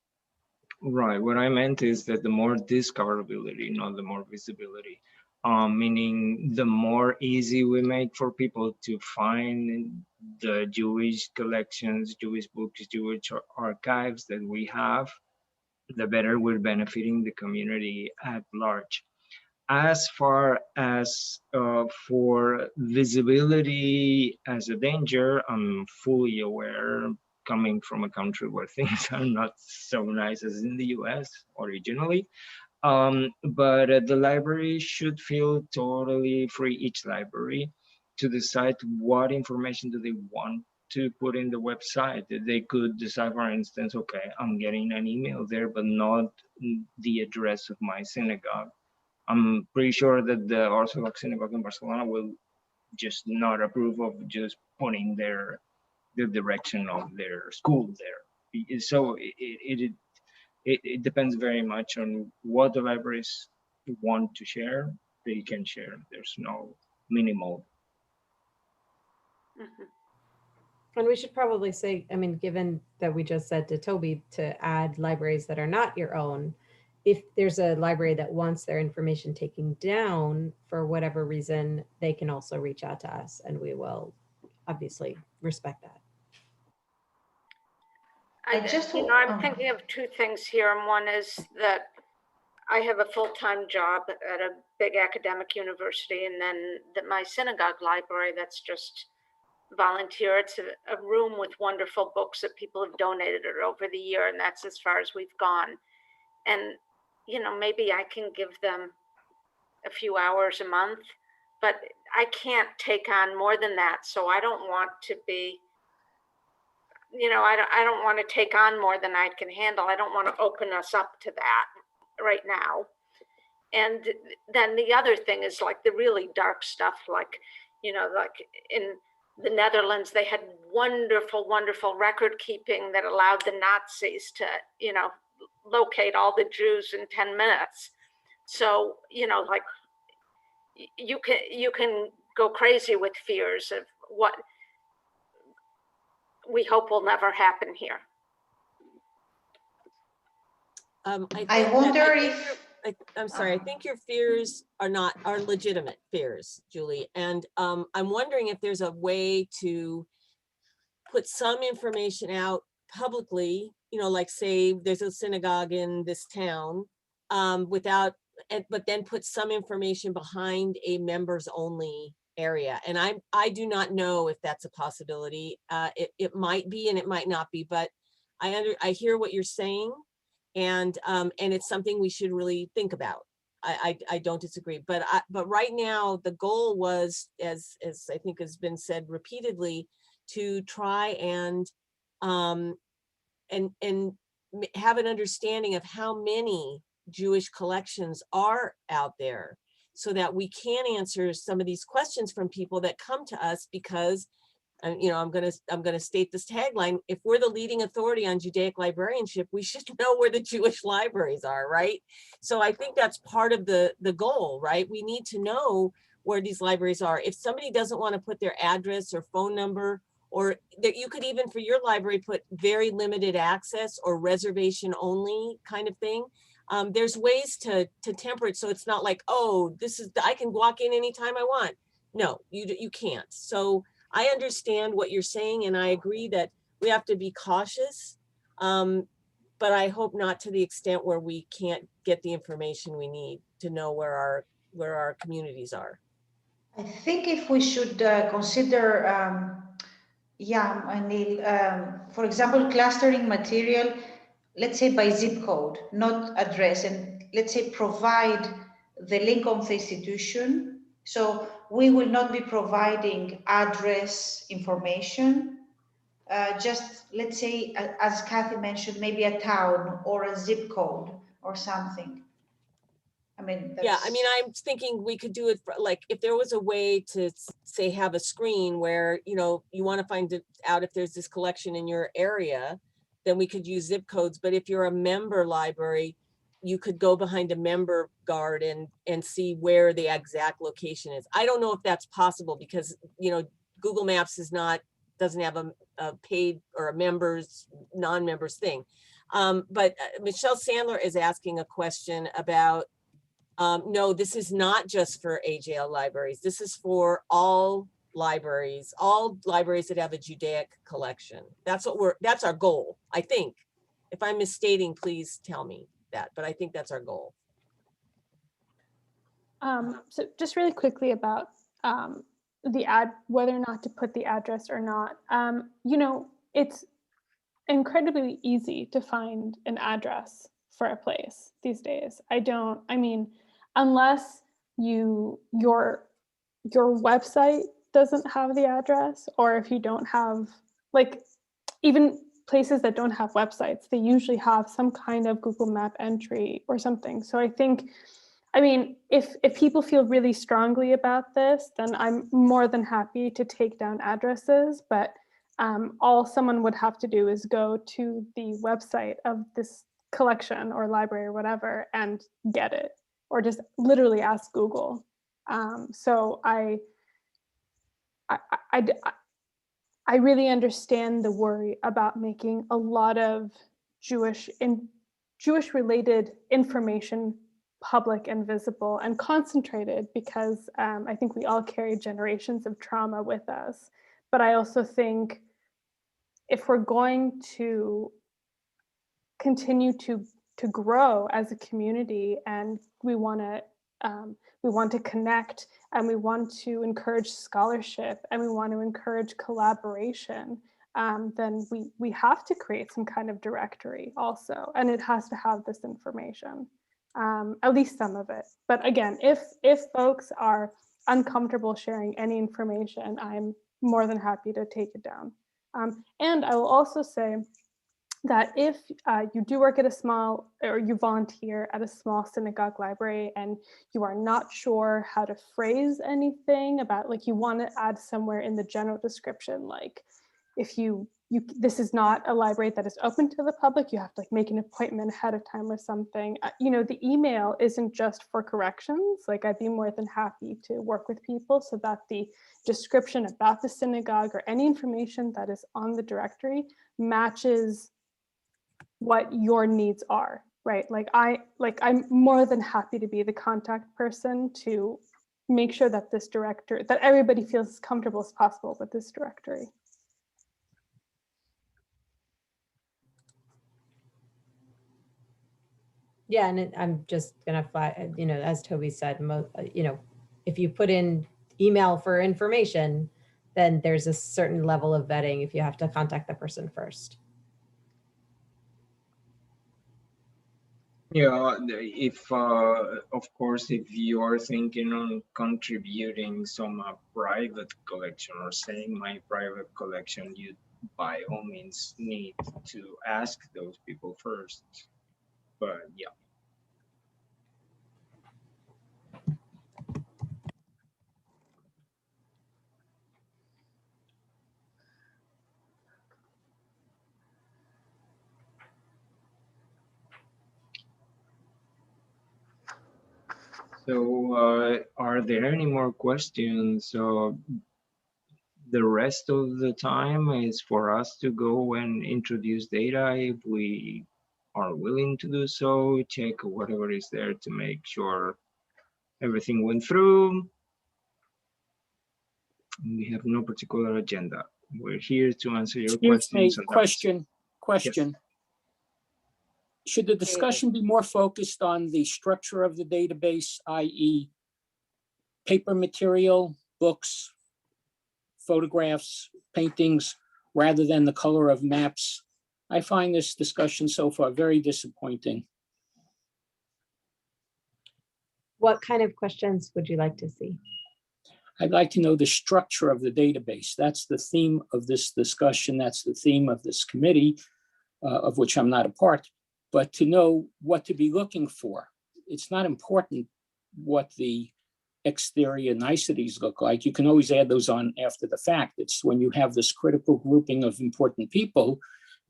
Right. What I meant is that the more discoverability, not the more visibility. Meaning the more easy we make for people to find the Jewish collections, Jewish books, Jewish archives that we have, the better we're benefiting the community at large. As far as for visibility as a danger, I'm fully aware, coming from a country where things are not so nice as in the US originally. But the library should feel totally free, each library, to decide what information do they want to put in the website. They could decide, for instance, okay, I'm getting an email there, but not the address of my synagogue. I'm pretty sure that the Orthodox synagogue in Barcelona will just not approve of just putting the direction of their school there. So it depends very much on what the libraries want to share. They can share. There's no minimal. Mhm. And we should probably say, I mean, given that we just said to Toby to add libraries that are not your own, if there's a library that wants their information taken down for whatever reason, they can also reach out to us and we will obviously respect that. I'm thinking of two things here, and one is that I have a full-time job at a big academic university, and then my synagogue library that's just volunteer. It's a room with wonderful books that people have donated over the year, and that's as far as we've gone. And, you know, maybe I can give them a few hours a month, but I can't take on more than that. So I don't want to be, you know, I don't want to take on more than I can handle. I don't want to open us up to that right now. And then the other thing is like the really dark stuff, like, you know, like in the Netherlands, they had wonderful, wonderful record keeping that allowed the Nazis to, you know, locate all the Jews in 10 minutes. So, you know, like you can go crazy with fears of what we hope will never happen here. I wonder if I'm sorry, I think your fears are legitimate fears, Julie. And I'm wondering if there's a way to put some information out publicly, you know, like say there's a synagogue in this town, but then put some information behind a members only area. And I do not know if that's a possibility. It might be and it might not be, but I hear what you're saying. And it's something we should really think about. I don't disagree, but right now the goal was, as I think has been said repeatedly, to try and have an understanding of how many Jewish collections are out there, so that we can answer some of these questions from people that come to us, because you know, I'm gonna state this tagline: if we're the leading authority on Judaic librarianship, we should know where the Jewish libraries are, right? So I think that's part of the goal, right? We need to know where these libraries are. If somebody doesn't want to put their address or phone number, or that you could even for your library put very limited access or reservation only kind of thing. There's ways to temper it so it's not like, oh, I can walk in anytime I want. No, you can't. So I understand what you're saying, and I agree that we have to be cautious, but I hope not to the extent where we can't get the information we need to know where our communities are. I think if we should consider, Anil, for example, clustering material, let's say by zip code, not address, and let's say provide the link of the institution. So we will not be providing address information, just let's say, as Kathy mentioned, maybe a town or a zip code or something. I mean, yeah, I mean, I'm thinking we could do it for, like, if there was a way to say have a screen where, you know, you want to find out if there's this collection in your area, then we could use zip codes. But if you're a member library, you could go behind a member guard and see where the exact location is. I don't know if that's possible because, Google Maps doesn't have a paid or a members, non-members thing. But Michelle Sandler is asking a question about, no, this is not just for AJL libraries. This is for all libraries that have a Judaic collection. That's our goal, I think. If I'm misstating, please tell me that, but I think that's our goal. So just really quickly about whether or not to put the address or not. It's incredibly easy to find an address for a place these days. Unless your website doesn't have the address, or if you don't have, even places that don't have websites, they usually have some kind of Google Map entry or something. So I think, if people feel really strongly about this, then I'm more than happy to take down addresses, but all someone would have to do is go to the website of this collection or library or whatever and get it, or just literally ask Google. So I really understand the worry about making a lot of Jewish related information public and visible and concentrated, because I think we all carry generations of trauma with us. But I also think if we're going to continue to grow as a community, and we want to connect, and we want to encourage scholarship, and we want to encourage collaboration, then we have to create some kind of directory also, and it has to have this information, at least some of it. But again, if folks are uncomfortable sharing any information, I'm more than happy to take it down. And I will also say that if you do work at a small, or you volunteer at a small synagogue library, and you are not sure how to phrase anything about, you want to add somewhere in the general description, if this is not a library that is open to the public, you have to make an appointment ahead of time or something. The email isn't just for corrections. I'd be more than happy to work with people so that the description about the synagogue or any information that is on the directory matches what your needs are, right? I'm more than happy to be the contact person to make sure that that everybody feels as comfortable as possible with this directory. Yeah, and I'm just gonna fly, as Toby said, if you put in email for information, then there's a certain level of vetting if you have to contact the person first. Yeah, if of course, if you are thinking on contributing some private collection or saying my private collection, you by all means need to ask those people first. But yeah. So are there any more questions? So the rest of the time is for us to go and introduce data if we are willing to do so, check whatever is there to make sure everything went through. We have no particular agenda. We're here to answer your questions. Question. Yes. Should the discussion be more focused on the structure of the database, i.e. paper material, books, photographs, paintings, rather than the color of maps? I find this discussion so far very disappointing. What kind of questions would you like to see? I'd like to know the structure of the database. That's the theme of this discussion. That's the theme of this committee, of which I'm not a part, but to know what to be looking for. It's not important what the exterior niceties look like. You can always add those on after the fact. It's when you have this critical grouping of important people,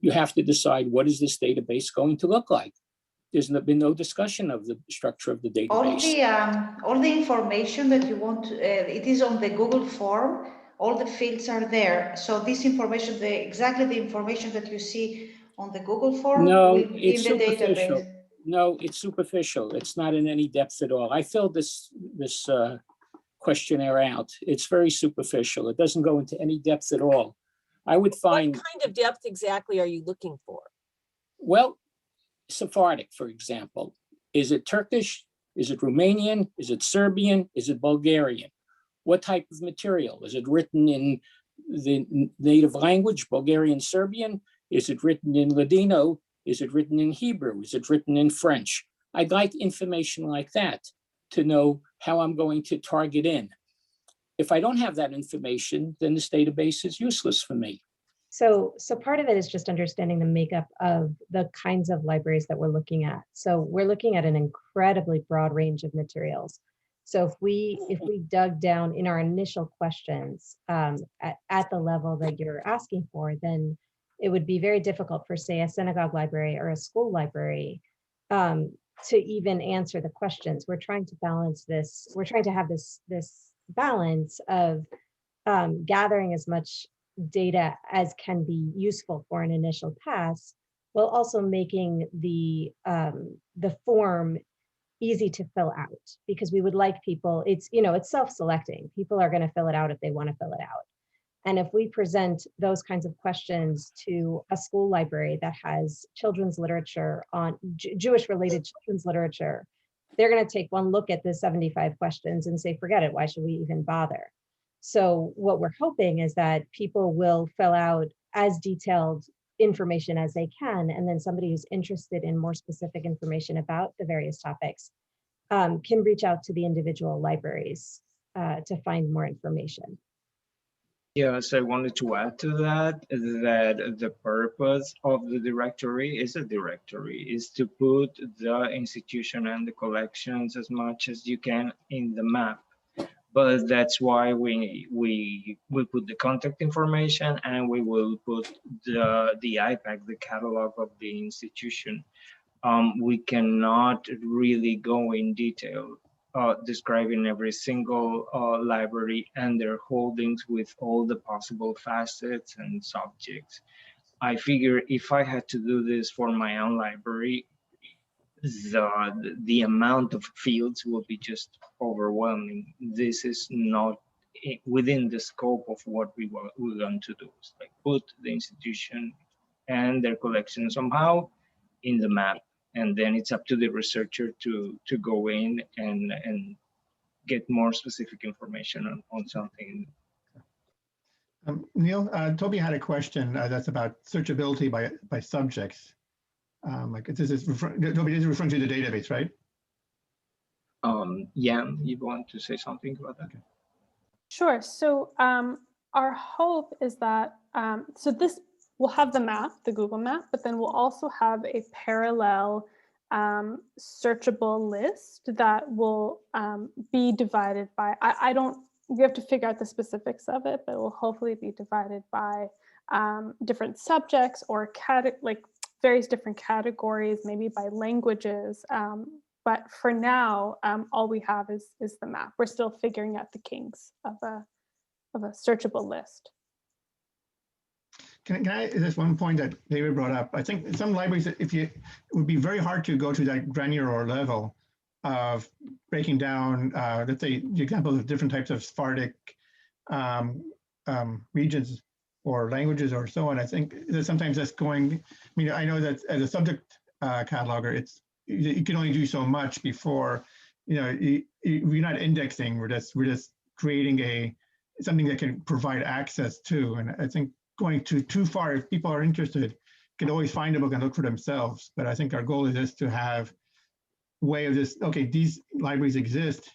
you have to decide, what is this database going to look like? There's been no discussion of the structure of the database. All the information that you want, it is on the Google form. All the fields are there. So this information, exactly the information that you see on the Google form No, will be it's in the superficial. database. No, it's superficial. It's not in any depth at all. I filled this questionnaire out. It's very superficial. It doesn't go into any depth at all. I would find. What kind of depth exactly are you looking for? Well, Sephardic, for example. Is it Turkish? Is it Romanian? Is it Serbian? Is it Bulgarian? What type of material? Is it written in the native language, Bulgarian, Serbian? Is it written in Ladino? Is it written in Hebrew? Is it written in French? I'd like information like that to know how I'm going to target in. If I don't have that information, then this database is useless for me. So part of it is just understanding the makeup of the kinds of libraries that we're looking at. So we're looking at an incredibly broad range of materials. So if we dug down in our initial questions at the level that you're asking for, then it would be very difficult for, say, a synagogue library or a school library to even answer the questions. We're trying to balance this. We're trying to have this balance of gathering as much data as can be useful for an initial pass, while also making the form easy to fill out, because we would like people, it's self-selecting. People are going to fill it out if they want to fill it out. And if we present those kinds of questions to a school library that has children's literature on Jewish related children's literature, they're going to take one look at the 75 questions and say, forget it, why should we even bother? So what we're hoping is that people will fill out as detailed information as they can, and then somebody who's interested in more specific information about the various topics can reach out to the individual libraries to find more information. Yes, I wanted to add to that the purpose of the directory is to put the institution and the collections as much as you can in the map. But that's why we put the contact information, and we will put the IPAC, the catalog of the institution. We cannot really go in detail describing every single library and their holdings with all the possible facets and subjects. I figure if I had to do this for my own library, the amount of fields will be just overwhelming. This is not within the scope of what we want to do. It's like put the institution and their collection somehow in the map, and then it's up to the researcher to go in and get more specific information on something. Neil, Toby had a question that's about searchability by subjects. Like this is Toby is referring to the database, right? Yeah, you want to say something about that? Okay. Sure. So our hope is that so this we'll have the map, the Google map, but then we'll also have a parallel searchable list that will be divided by, we have to figure out the specifics of it, but it will hopefully be divided by different subjects or various different categories, maybe by languages. But for now, all we have is the map. We're still figuring out the kinks of a searchable list. Can I, there's one point that David brought up. I think in some libraries, it would be very hard to go to that granular level of breaking down, let's say, the examples of different types of Sephardic regions or languages or so on. I think that sometimes that's going, I know that as a subject cataloger, you can only do so much before, we're not indexing, we're just creating something that can provide access to. And I think going too far, if people are interested, can always find a book and look for themselves. But I think our goal is just to have a way of this, okay, these libraries exist,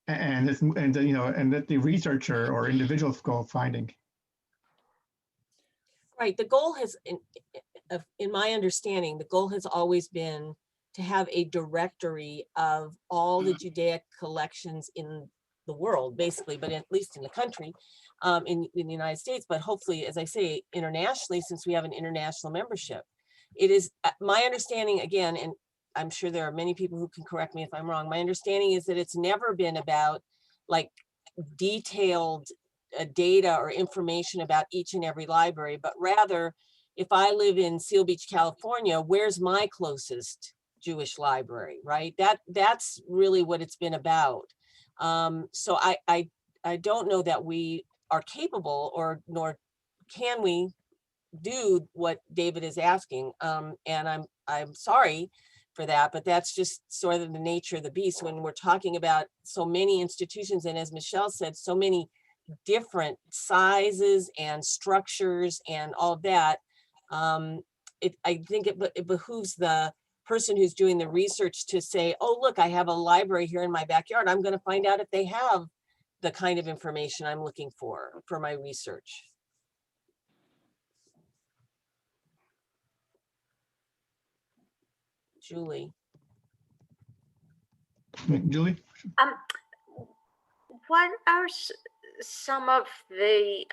and let the researcher or individuals go finding. Right, the goal has, in my understanding, the goal has always been to have a directory of all the Judaic collections in the world, basically, but at least in the country, in the United States, but hopefully, as I say, internationally, since we have an international membership. it is my understanding, again, and I'm sure there are many people who can correct me if I'm wrong. My understanding is that it's never been about like detailed data or information about each and every library, but rather, if I live in Seal Beach, California, where's my closest Jewish library, right? That's really what it's been about. So I don't know that we are capable, or nor can we do what David is asking. And I'm sorry for that, but that's just sort of the nature of the beast when we're talking about so many institutions. And as Michelle said, so many different sizes and structures and all of that. I think it behooves the person who's doing the research to say, oh, look, I have a library here in my backyard. I'm going to find out if they have the kind of information I'm looking for my research. Julie. Julie? What are some of the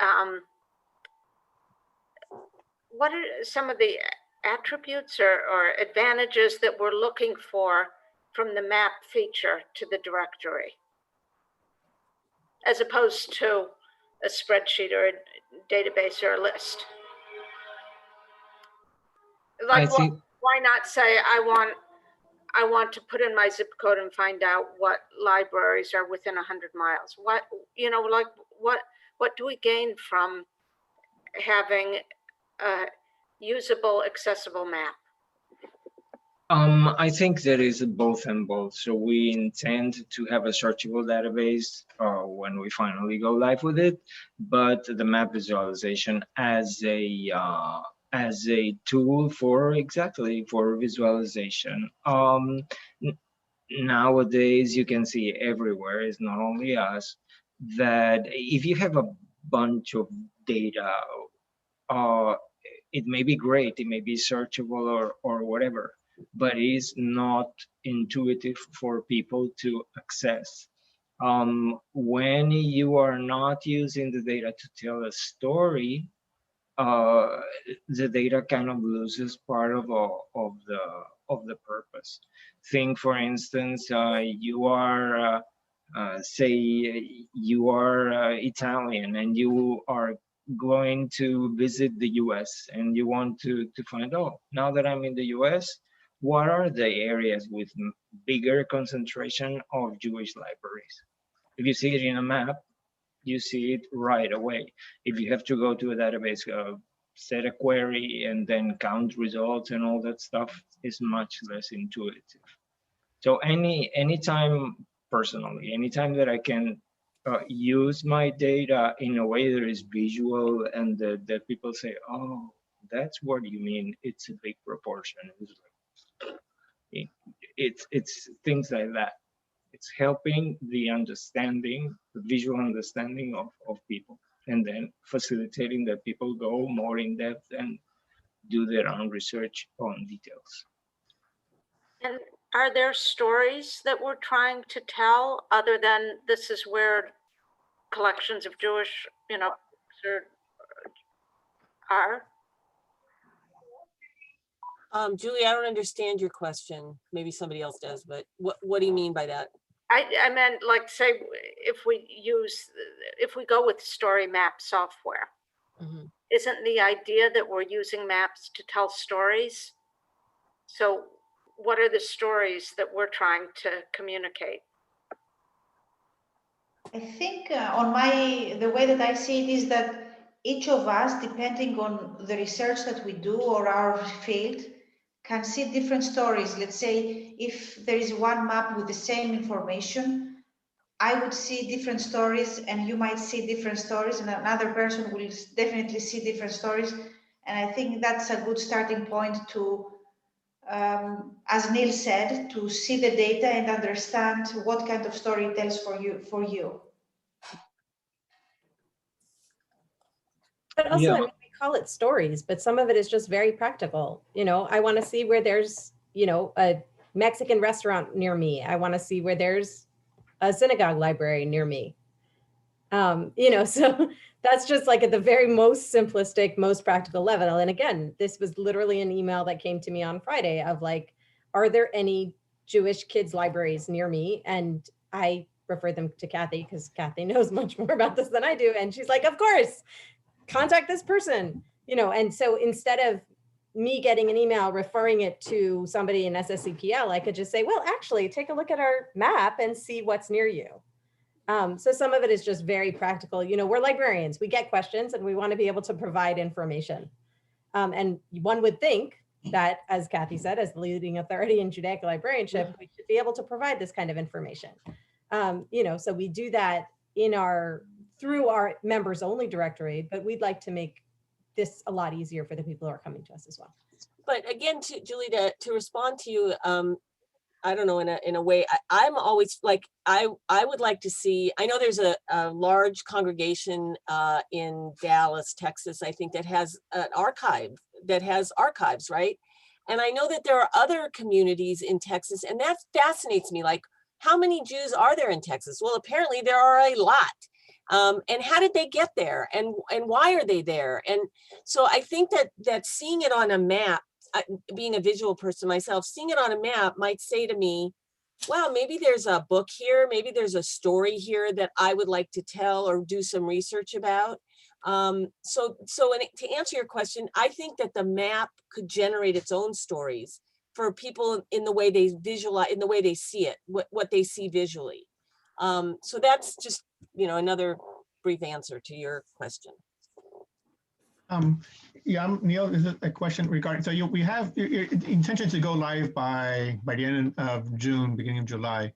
what are some of the attributes or advantages that we're looking for from the map feature to the directory, as opposed to a spreadsheet or a database or a list? I Like, think why not say I want to put in my zip code and find out what libraries are within 100 miles? What, like what do we gain from having a usable, accessible map? I think there is both and both. So we intend to have a searchable database when we finally go live with it, but the map visualization as a tool for visualization. Nowadays, you can see everywhere, it's not only us, that if you have a bunch of data, it may be great, it may be searchable or whatever, but it is not intuitive for people to access. When you are not using the data to tell a story, the data kind of loses part of the purpose. Think, for instance, you are say you are Italian and you are going to visit the US and you want to find, oh, now that I'm in the US, what are the areas with bigger concentration of Jewish libraries? If you see it in a map, you see it right away. If you have to go to a database, set a query and then count results and all that stuff is much less intuitive. So anytime personally, anytime that I can use my data in a way that is visual and that people say, oh, that's what you mean, it's a big proportion. It's things like that. It's helping the understanding, the visual understanding of people, and then facilitating that people go more in depth and do their own research on details. And are there stories that we're trying to tell other than this is where collections of Jewish, are? Julie, I don't understand your question. Maybe somebody else does, but what do you mean by that? I meant, like, say, if we go with Storymap software, Mm-hmm. isn't the idea that we're using maps to tell stories? So what are the stories that we're trying to communicate? I think the way that I see it is that each of us, depending on the research that we do or our field, can see different stories. Let's say if there is one map with the same information, I would see different stories and you might see different stories and another person will definitely see different stories. And I think that's a good starting point to, as Neil said, to see the data and understand what kind of story it tells for you. But also, Yeah. I mean, we call it stories, but some of it is just very practical. I want to see where there's, a Mexican restaurant near me. I want to see where there's a synagogue library near me. So that's just like at the very most simplistic, most practical level. And again, this was literally an email that came to me on Friday of like, are there any Jewish kids libraries near me? And I referred them to Kathy because Kathy knows much more about this than I do. And she's like, of course, contact this person, you know. And so instead of me getting an email referring it to somebody in SSCPL, I could just say, well, actually take a look at our map and see what's near you. So some of it is just very practical. You know, we're librarians, we get questions and we want to be able to provide information. And one would think that, as Kathy said, as the leading authority in Judaica librarianship, we should be able to provide this kind of information. You know, so we do that through our members only directory, but we'd like to make this a lot easier for the people who are coming to us as well. But again, Julie, to respond to you, I don't know, in a way, I'm always like, I would like to see, I know there's a large congregation in Dallas, Texas, I think, that has an archive, that has archives, right? And I know that there are other communities in Texas, and that fascinates me. Like, how many Jews are there in Texas? Well, apparently there are a lot. And how did they get there? And why are they there? And so I think that seeing it on a map, being a visual person myself, seeing it on a map might say to me, wow, maybe there's a book here, maybe there's a story here that I would like to tell or do some research about. So to answer your question, I think that the map could generate its own stories for people in the way they visualize, in the way they see it, what they see visually. So that's just, you know, another brief answer to your question. Yeah, Neil, this is a question regarding, so we have your intention to go live by the end of June, beginning of July.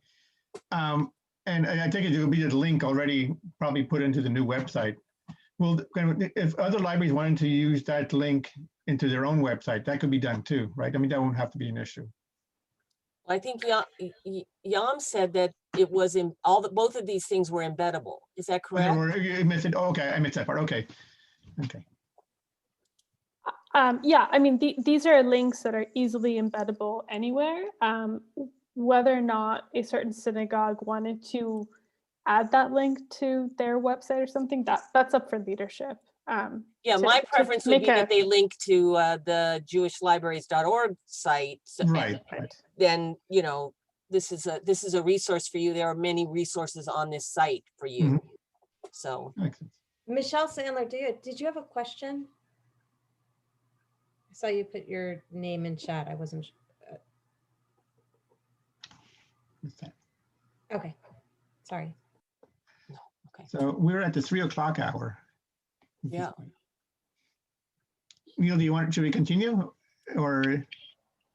And I think it will be the link already probably put into the new website. Well, if other libraries wanted to use that link into their own website, that could be done too, right? I mean, that won't have to be an issue. I think Yam said that it was in both of these things were embeddable. Is that correct? You missed it. Oh, okay, I missed that part. Okay. Okay. Yeah, I mean, these are links that are easily embeddable anywhere. Whether or not a certain synagogue wanted to add that link to their website or something, that's up for leadership. Yeah, my preference would be that they link to the jewishlibraries.org site. So, right. Then, you know, this is a resource for you. There are many resources on this site for you. Mm-hmm. So, Michelle Sandler, did you have a question? I saw you put your name in chat. I wasn't. Okay, sorry. No, okay. So we're at the 3 o'clock hour. Yeah. Neil, should we continue or?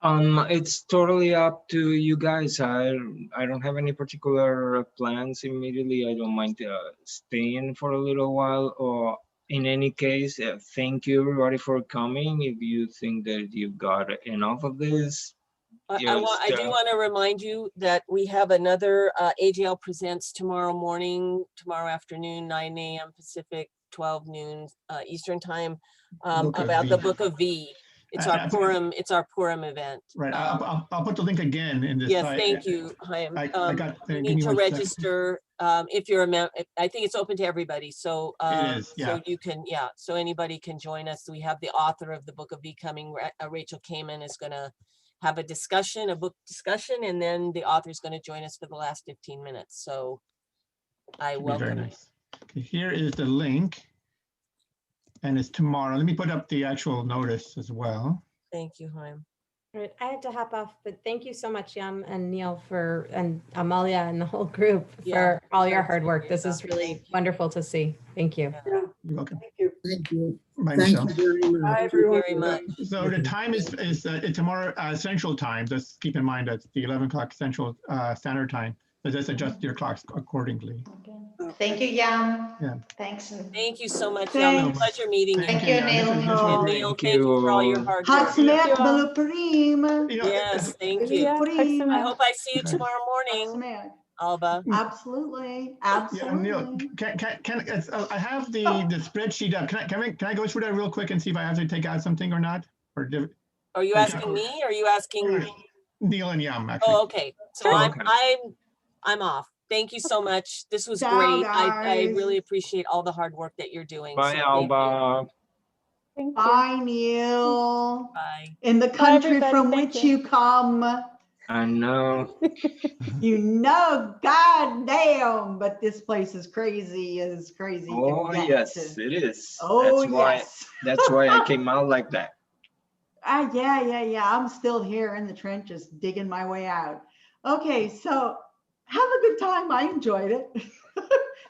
It's totally up to you guys. I don't have any particular plans immediately. I don't mind staying for a little while, or in any case, thank you everybody for coming. If you think that you've got enough of this, I do want to remind you that we have another AJL Presents tomorrow afternoon, 9 a.m. Pacific, 12 noon Eastern time, about the Book of V. It's our Purim. It's our Purim event. Right. I'll put the link again in this. Yes, thank you, Chaim. You need to register if you're a member. I think it's open to everybody. So it is, yeah. So you can, yeah. So anybody can join us. We have the author of the Book of V coming. Rachel Kamen is going to have a book discussion, and then the author is going to join us for the last 15 minutes. So I welcome it. Nice. Okay, here is the link. And it's tomorrow. Let me put up the actual notice as well. Thank you, Chaim. All right, I have to hop off, but thank you so much, Yam and Neil, and Amalia and the whole group for all your hard work. This is really wonderful to see. Thank you. Yeah. You're welcome. Thank you. Thank you. Bye, Thank Michelle. you very much. Bye, everyone. Very much. So the time is tomorrow Central Time. Just keep in mind that's the 11 o'clock Central Standard Time. So just adjust your clocks accordingly. Okay. Thank you, Yam. Yeah. Thanks. Thank you so much, Yam. Pleasure meeting you. Thank you, Neil. And Neil, thank you for all your hard work. Hatzimeach Beluperim. Yes, thank you. I hope I see you tomorrow morning, Alba. Absolutely, absolutely. Yeah, Neil, I have the spreadsheet up. Can I go through that real quick and see if I have to take out something or not? Or are you asking me? Or are you asking Neil and Yam? Actually. Oh, okay. So I'm off. Thank you so much. This was Ciao, great. I guys. really appreciate all the hard work that you're doing. Bye, So thank you. Alba. Thank you. Bye, Neil. Bye. In the Bye, country everybody. from Thank which you. you come, I know. you know, goddamn, but this place is crazy as crazy Oh, can get. yes, it is. Oh, yes. That's why I came out like that. Yeah. I'm still here in the trenches, digging my way out. Okay, so have a good time. I enjoyed it.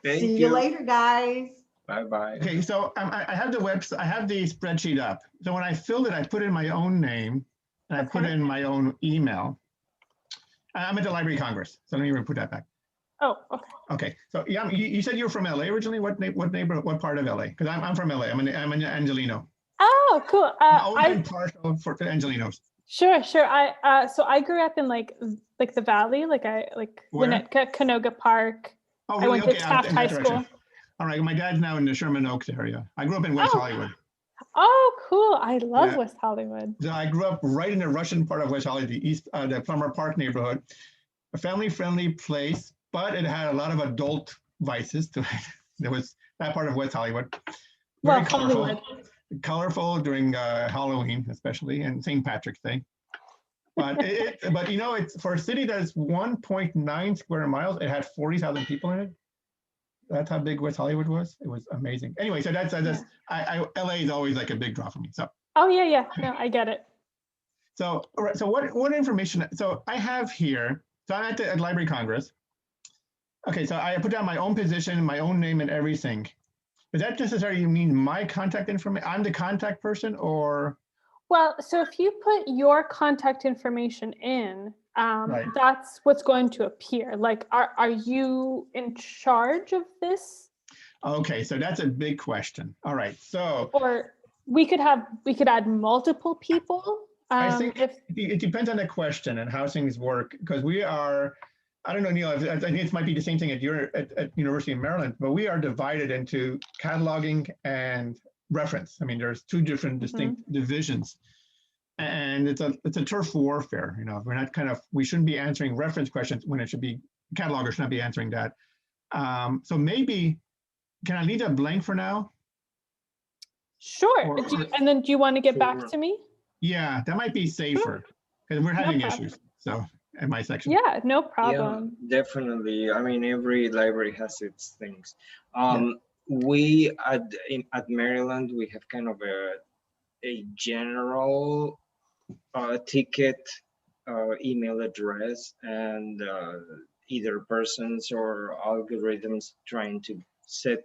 Thank See you you. later, guys. Bye-bye. Okay, so I have the website, I have the spreadsheet up. So when I filled it, I put in my own name and I put Okay. in my own email. I'm at the Library of Congress, so let me put that back. Oh, okay. Okay, so yeah, you said you were from LA originally. What neighborhood? What part of LA? Because I'm from LA. I'm an Angelino. Oh, cool. I've always been partial to Angelinos. Sure. So I grew up in like the Valley, like Where? Winnetka, Canoga Park. Oh, I really? went to Okay, Taft in that High direction. School. All right, my dad's now in the Sherman Oaks area. I grew up in West Oh. Hollywood. Oh, cool. I love Yeah. West Hollywood. So I grew up right in the Russian part of West Hollywood, the Plummer Park neighborhood. A family-friendly place, but it had a lot of adult vices to it. There was that part of West Hollywood. Very colorful. Hollywood. Colorful during Halloween, especially, and St. Patrick's Day. But but you know, it's for a city that's 1.9 square miles. It had 40,000 people in it. That's how big West Hollywood was. It was amazing. Anyway, so that's LA is always like a big draw for me. So. Oh yeah. No, I get it. So all right. So what information? So I have here. So I'm at the Library of Congress. Okay, so I put down my own position, my own name, and everything. Does that necessarily mean my contact information? I'm the contact person, or? Well, so if you put your contact information in, Right. that's what's going to appear. Like, are you in charge of this? Okay, so that's a big question. All right, so. Or we could add multiple people. I think it depends on the question and how things work, because we are, I don't know, Neil, I think it might be the same thing at University of Maryland, but we are divided into cataloging and reference. I mean, there's two different distinct divisions, and it's a turf warfare. You know, we shouldn't be answering reference questions when it should be, catalogers should not be answering that. So maybe, can I leave that blank for now? Sure. And then do you want to get back to me? Yeah, that might be safer because we're having issues. So in my section. Yeah, no problem. Yeah, definitely. I mean, every library has its things. We at Maryland, we have kind of a general ticket email address, and either persons or algorithms trying to set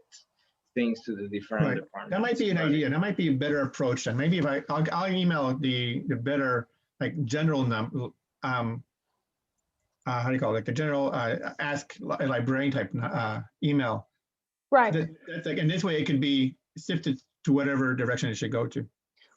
things to the different departments. That might be an idea. That might be a better approach. Then maybe if I'll email the better like general number. How do you call it? Like the general ask a librarian type email. Right. That's like, and this way it can be sifted to whatever direction it should go to.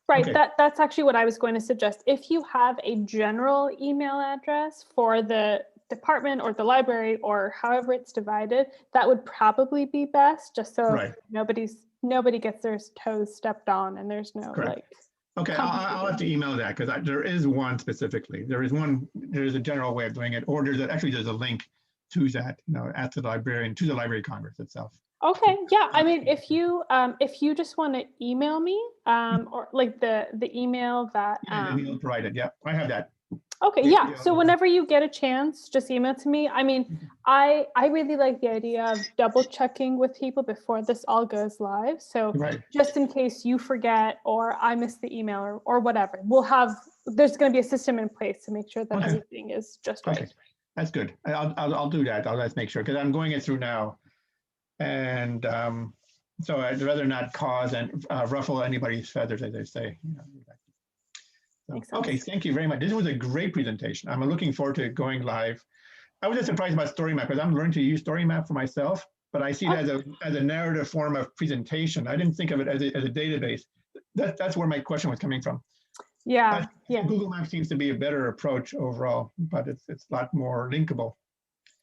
Right. Okay. That's actually what I was going to suggest. If you have a general email address for the department or the library or however it's divided, that would probably be best, just so nobody gets their toes stepped on and there's no like. Okay, I'll have to email that because there is one specifically. There's a general way of doing it, or there's a link to that, at the librarian, to the Library of Congress itself. Okay, yeah. I mean, if you just want to email me, or like the email that Neil provided. Yeah, I have that. Okay, yeah. So whenever you get a chance, just email to me. I mean, I really like the idea of double checking with people before this all goes live. So just in case you forget or I miss the email or whatever, there's going to be a system in place to make sure that everything is just right. Okay. That's good. I'll do that. I'll just make sure, because I'm going it through now. And so I'd rather not cause and ruffle anybody's feathers, as they say. So, okay, thank you very much. This was a great presentation. I'm looking forward to going live. I was just surprised about Storymap because I'm learning to use Storymap for myself, but I see it as a narrative form of presentation. I didn't think of it as a database. That's where my question was coming from. Yeah, Google Maps seems to be a better approach overall, but it's a lot more linkable.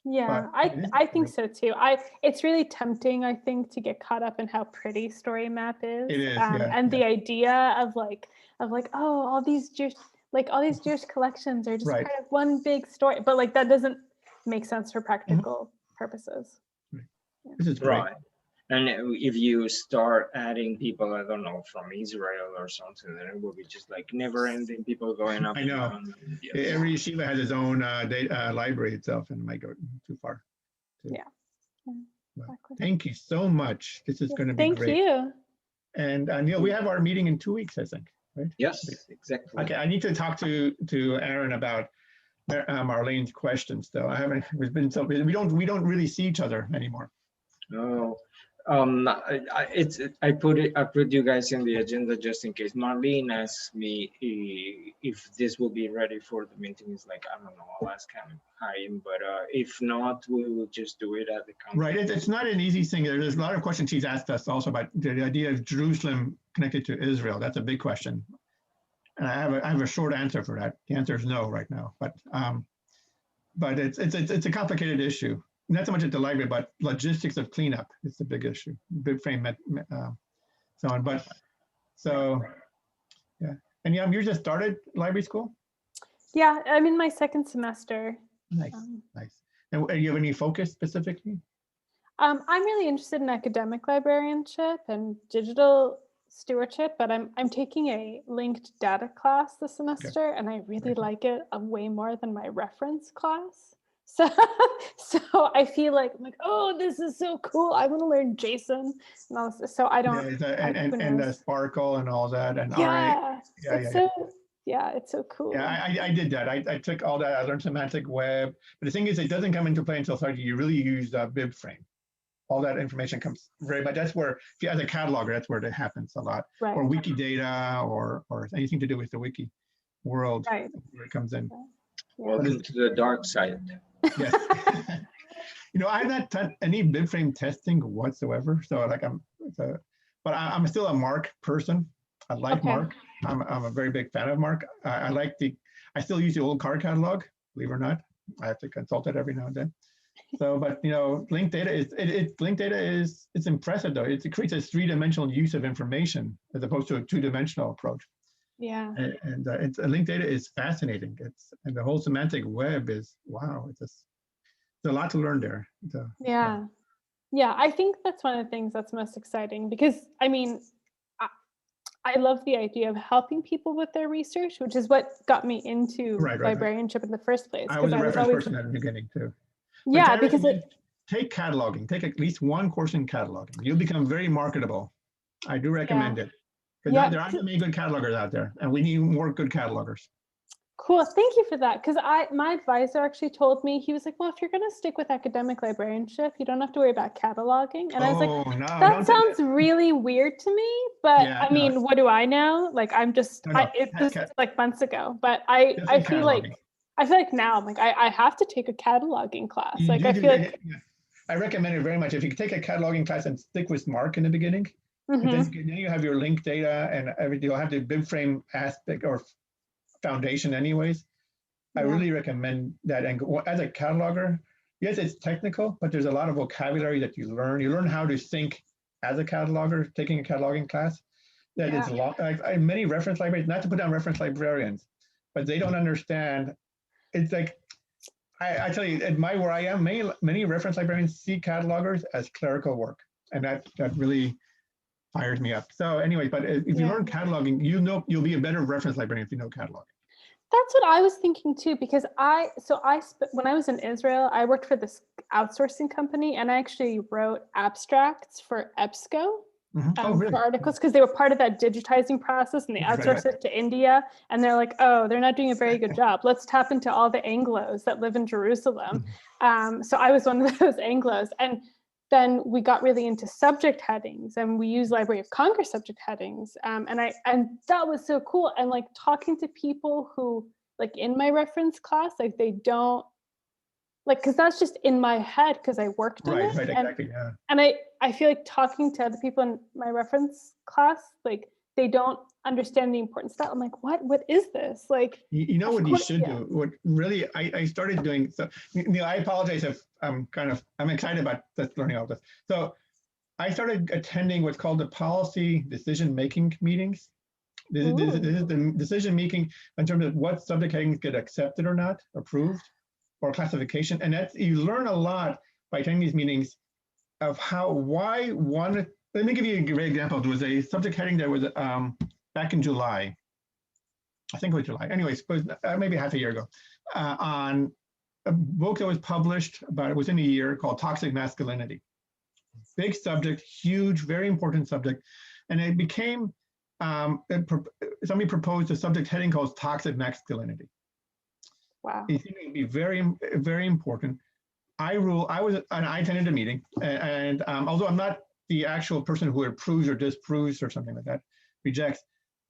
Yeah, I think so too. It's really tempting, I think, to get caught up in how pretty Storymap is. It is, and the idea of like, oh, all these Jewish collections are just part of one big story, but like that doesn't make sense for practical purposes. This is great. Right. And if you start adding people, I don't know, from Israel or something, then it will be just like never ending people going up. I know. And down. Yes. Every yeshiva has its own library itself, and it might go too far. Yeah. Well, Exactly. thank you so much. This is going to be Thank great. you. And Neil, we have our meeting in 2 weeks, I think, right? Yes, exactly. Okay, I need to talk to Aaron about Marlene's questions, though. I haven't. It's been so busy. We don't really see each other anymore. No. I put you guys in the agenda just in case. Marlene asked me if this will be ready for the meeting. It's like, I don't know, I'll ask him, but if not, we will just do it at the conference. Right, it's not an easy thing. There's a lot of questions she's asked us also about the idea of Jerusalem connected to Israel. That's a big question. And I have a short answer for that. The answer is no right now, but it's a complicated issue. Not so much at the library, but logistics of cleanup is the big issue. Big frame, so on. But so, yeah. And yeah, you just started library school? Yeah, I'm in my second semester. Nice, nice. And you have any focus specifically? I'm really interested in academic librarianship and digital stewardship, but I'm taking a linked data class this semester, and I really like it way more than my reference class. So I feel like I'm like, oh, this is so cool. I want to learn JSON and all this. So I don't. And the Sparkle and all that, and yeah, it's so cool. Yeah, I did that. I took all that. I learned semantic web, but the thing is, it doesn't come into play until you really use BibFrame. All that information comes very much. That's where, if you as a cataloger, that's where it happens a lot. Right. Or Wikidata, or anything to do with the wiki world, right, where it comes in. Welcome to the dark side. Yes. I've not done any BibFrame testing whatsoever. So like but I'm still a Mark person. I like Mark. I'm a very big fan of Mark. I still use the old card catalog, believe it or not. I have to consult it every now and then. So, but linked data is it's impressive though. It creates a three-dimensional use of information as opposed to a two-dimensional approach. Yeah. And linked data is fascinating. And the whole semantic web is, wow, it's a lot to learn there. Yeah. I think that's one of the things that's most exciting, because I mean, I love the idea of helping people with their research, which is what got me into librarianship in the first place. I was a reference person at the beginning too. But yeah, because take cataloging. Take at least one course in cataloging. You'll become very marketable. I do recommend it. Because there aren't many good catalogers out there, and we need more good catalogers. Cool, thank you for that. Because my advisor actually told me, he was like, well, if you're going to stick with academic librarianship, you don't have to worry about cataloging. And I was like, that sounds really weird to me, but I mean, what do I know? Like, I'm just, this was like months ago, but I feel like now, I'm like, I have to take a cataloging class. Like, I feel like I recommend it very much. If you take a cataloging class and stick with Mark in the beginning, and then you have your linked data and everything. You'll have the BibFrame aspect or foundation anyways. I really recommend that. And as a cataloger, yes, it's technical, but there's a lot of vocabulary that you learn. You learn how to think as a cataloger, taking a cataloging class. That it's a lot. Many reference libraries, not to put down reference librarians, but they don't understand. It's like, I tell you, at where I am, many reference librarians see catalogers as clerical work. And that really fires me up. So anyway, but if you learn cataloging, you'll be a better reference librarian if you know cataloging. That's what I was thinking too, because when I was in Israel, I worked for this outsourcing company, and I actually wrote abstracts for EBSCO for articles, because they were part of that digitizing process, and they outsourced it to India. And they're like, oh, they're not doing a very good job. Let's tap into all the Anglos that live in Jerusalem. So I was one of those Anglos. And then we got really into subject headings, and we use Library of Congress subject headings. And that was so cool. And like talking to people who, like in my reference class, like they don't, like, because that's just in my head because I worked in it. Right, exactly, yeah. And I feel like talking to other people in my reference class, like they don't understand the important stuff. I'm like, what is this? Like, you know what you should do? What really I started doing, so I apologize if I'm excited about learning all this. So I started attending what's called the policy decision-making meetings. This is the decision-making in terms of what subject headings get accepted or not, approved, or classification. And you learn a lot by attending these meetings of why one, let me give you a great example. There was a subject heading that was back in July. I think it was July. Anyways, maybe half a year ago, on a book that was published within a year called Toxic Masculinity. Big subject, huge, very important subject. And it became, somebody proposed a subject heading called Toxic Masculinity. Wow. I think it would be very, very important. I attended a meeting, and although I'm not the actual person who approves or disapproves or something like that, rejects,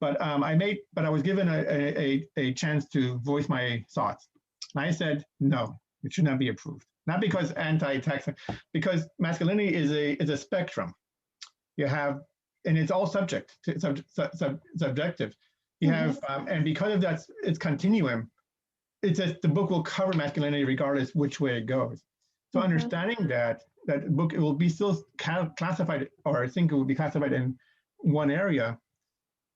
but I was given a chance to voice my thoughts. And I said, no, it should not be approved. Not because anti-tax, because masculinity is a spectrum. You have, and it's all subjective. You have, and because of that, it's continuum. It's just the book will cover masculinity regardless which way it goes. So understanding that book, it will be still classified, or I think it will be classified in one area.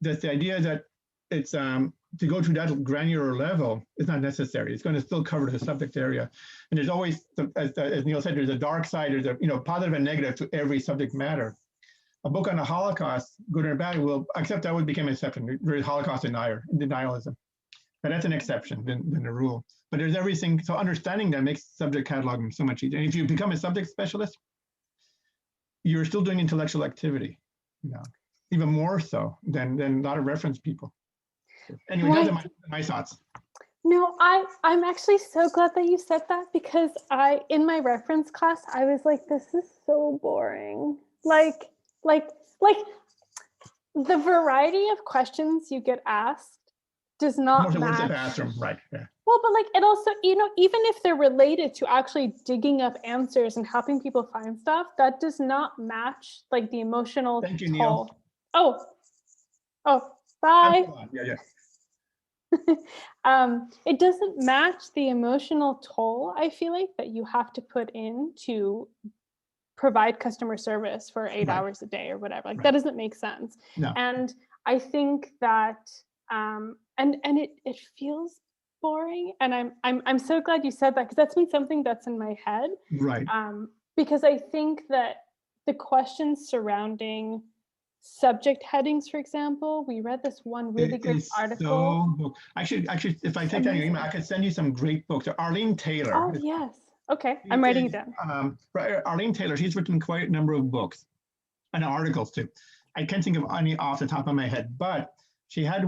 That's the idea that it's to go to that granular level is not necessary. It's going to still cover the subject area. And there's always, as Neil said, there's a dark side, there's a positive and negative to every subject matter. A book on the Holocaust, good or bad, will, except that would become an exception. There is Holocaust denialism. But that's an exception than the rule. But there's everything, so understanding that makes subject cataloging so much easier. And if you become a subject specialist, you're still doing intellectual activity, even more so than a lot of reference people. Anyway, those are my thoughts. No, I'm actually so glad that you said that, because in my reference class, I was like, this is so boring. Like the variety of questions you get asked does not match. The bathroom, right? Yeah. Well, but it also, even if they're related to actually digging up answers and helping people find stuff, that does not match the emotional Thank you, toll. Neil. Oh, bye. Yeah. It doesn't match the emotional toll, I feel like, that you have to put in to provide customer service for 8 hours a day or whatever. That doesn't make sense. No. And I think that and it feels boring. And I'm so glad you said that, because that's been something that's in my head. Right. Because I think that the questions surrounding subject headings, for example, we read this one really great article. Actually, if I take down your email, I could send you some great books. Arlene Taylor. Oh, yes. Okay, I'm writing it down. Arlene Taylor, she's written quite a number of books and articles too. I can't think of any off the top of my head, but she had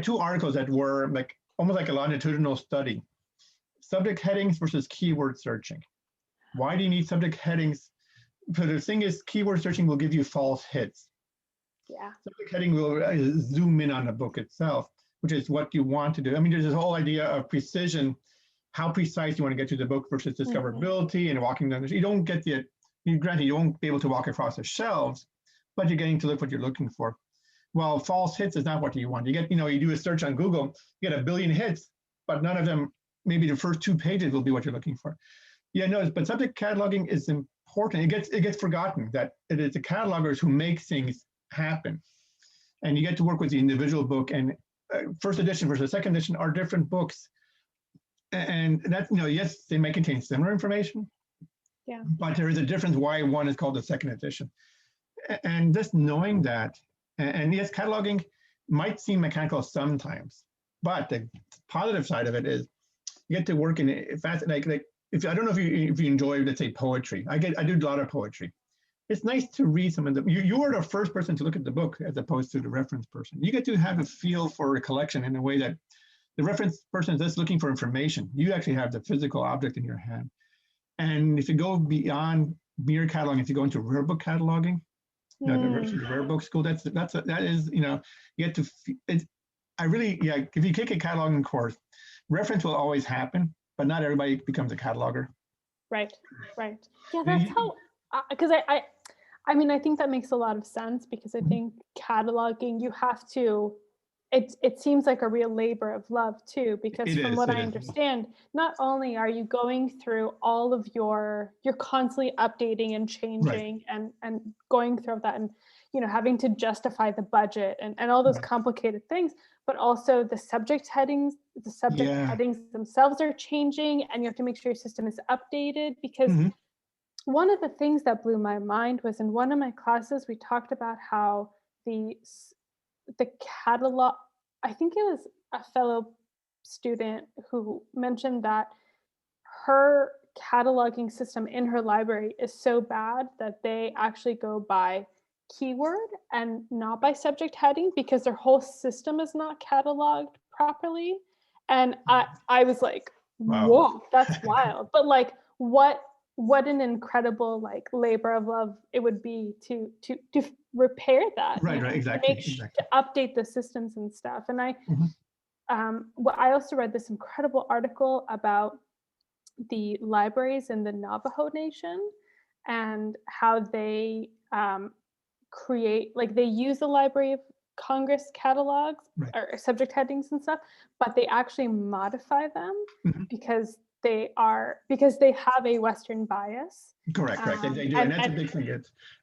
two articles that were almost like a longitudinal study. Subject headings versus keyword searching. Why do you need subject headings? So the thing is, keyword searching will give you false hits. Yeah. Subject heading will zoom in on the book itself, which is what you want to do. I mean, there's this whole idea of precision, how precise you want to get to the book versus discoverability and walking down. You don't get granted, you won't be able to walk across the shelves, but you're getting to look what you're looking for. Well, false hits is not what you want. You get, you do a search on Google, you get 1 billion hits, but none of them, maybe the first 2 pages will be what you're looking for. Yeah, no, but subject cataloging is important. It gets forgotten that it is the catalogers who make things happen. And you get to work with the individual book, and first edition versus second edition are different books. And that's, yes, they may contain similar information, but there is a difference why one is called the second edition. And just knowing that, and yes, cataloging might seem mechanical sometimes, but the positive side of it is you get to work in it fast. I don't know if you enjoy, let's say, poetry. I do a lot of poetry. It's nice to read some of them. You are the first person to look at the book as opposed to the reference person. You get to have a feel for a collection in a way that the reference person is just looking for information. You actually have the physical object in your hand. And if you go beyond mere cataloging, if you go into rare book cataloging, the rare book school, that is, you get to, if you take a cataloging course, reference will always happen, but not everybody becomes a cataloger. Right. Yeah, that's how, because I think that makes a lot of sense, because I think cataloging, you have to, it seems like a real labor of love too, because from what I understand, not only are you going through all of you're constantly updating and changing and going through that, and having to justify the budget and all those Right. complicated things, but also the subject headings Yeah. themselves are changing, and you have to make sure your system is updated, because Mhm. one of the things that blew my mind was in one of my classes, we talked about how the catalog, I think it was a fellow student who mentioned that her cataloging system in her library is so bad that they actually go by keyword and not by subject heading, because their whole system is not cataloged properly. And I was like, Wow. whoa, that's wild. But like, what an incredible like labor of love it would be to repair that, Right, right, exactly, to update the systems and stuff. And well, I also read this incredible article about the libraries in the Navajo Nation and how they create, like they use the Library of Congress catalogs Right. or subject headings and stuff, but they actually modify them Mhm. because they have a Western bias. Correct. They do, and that's a big thing.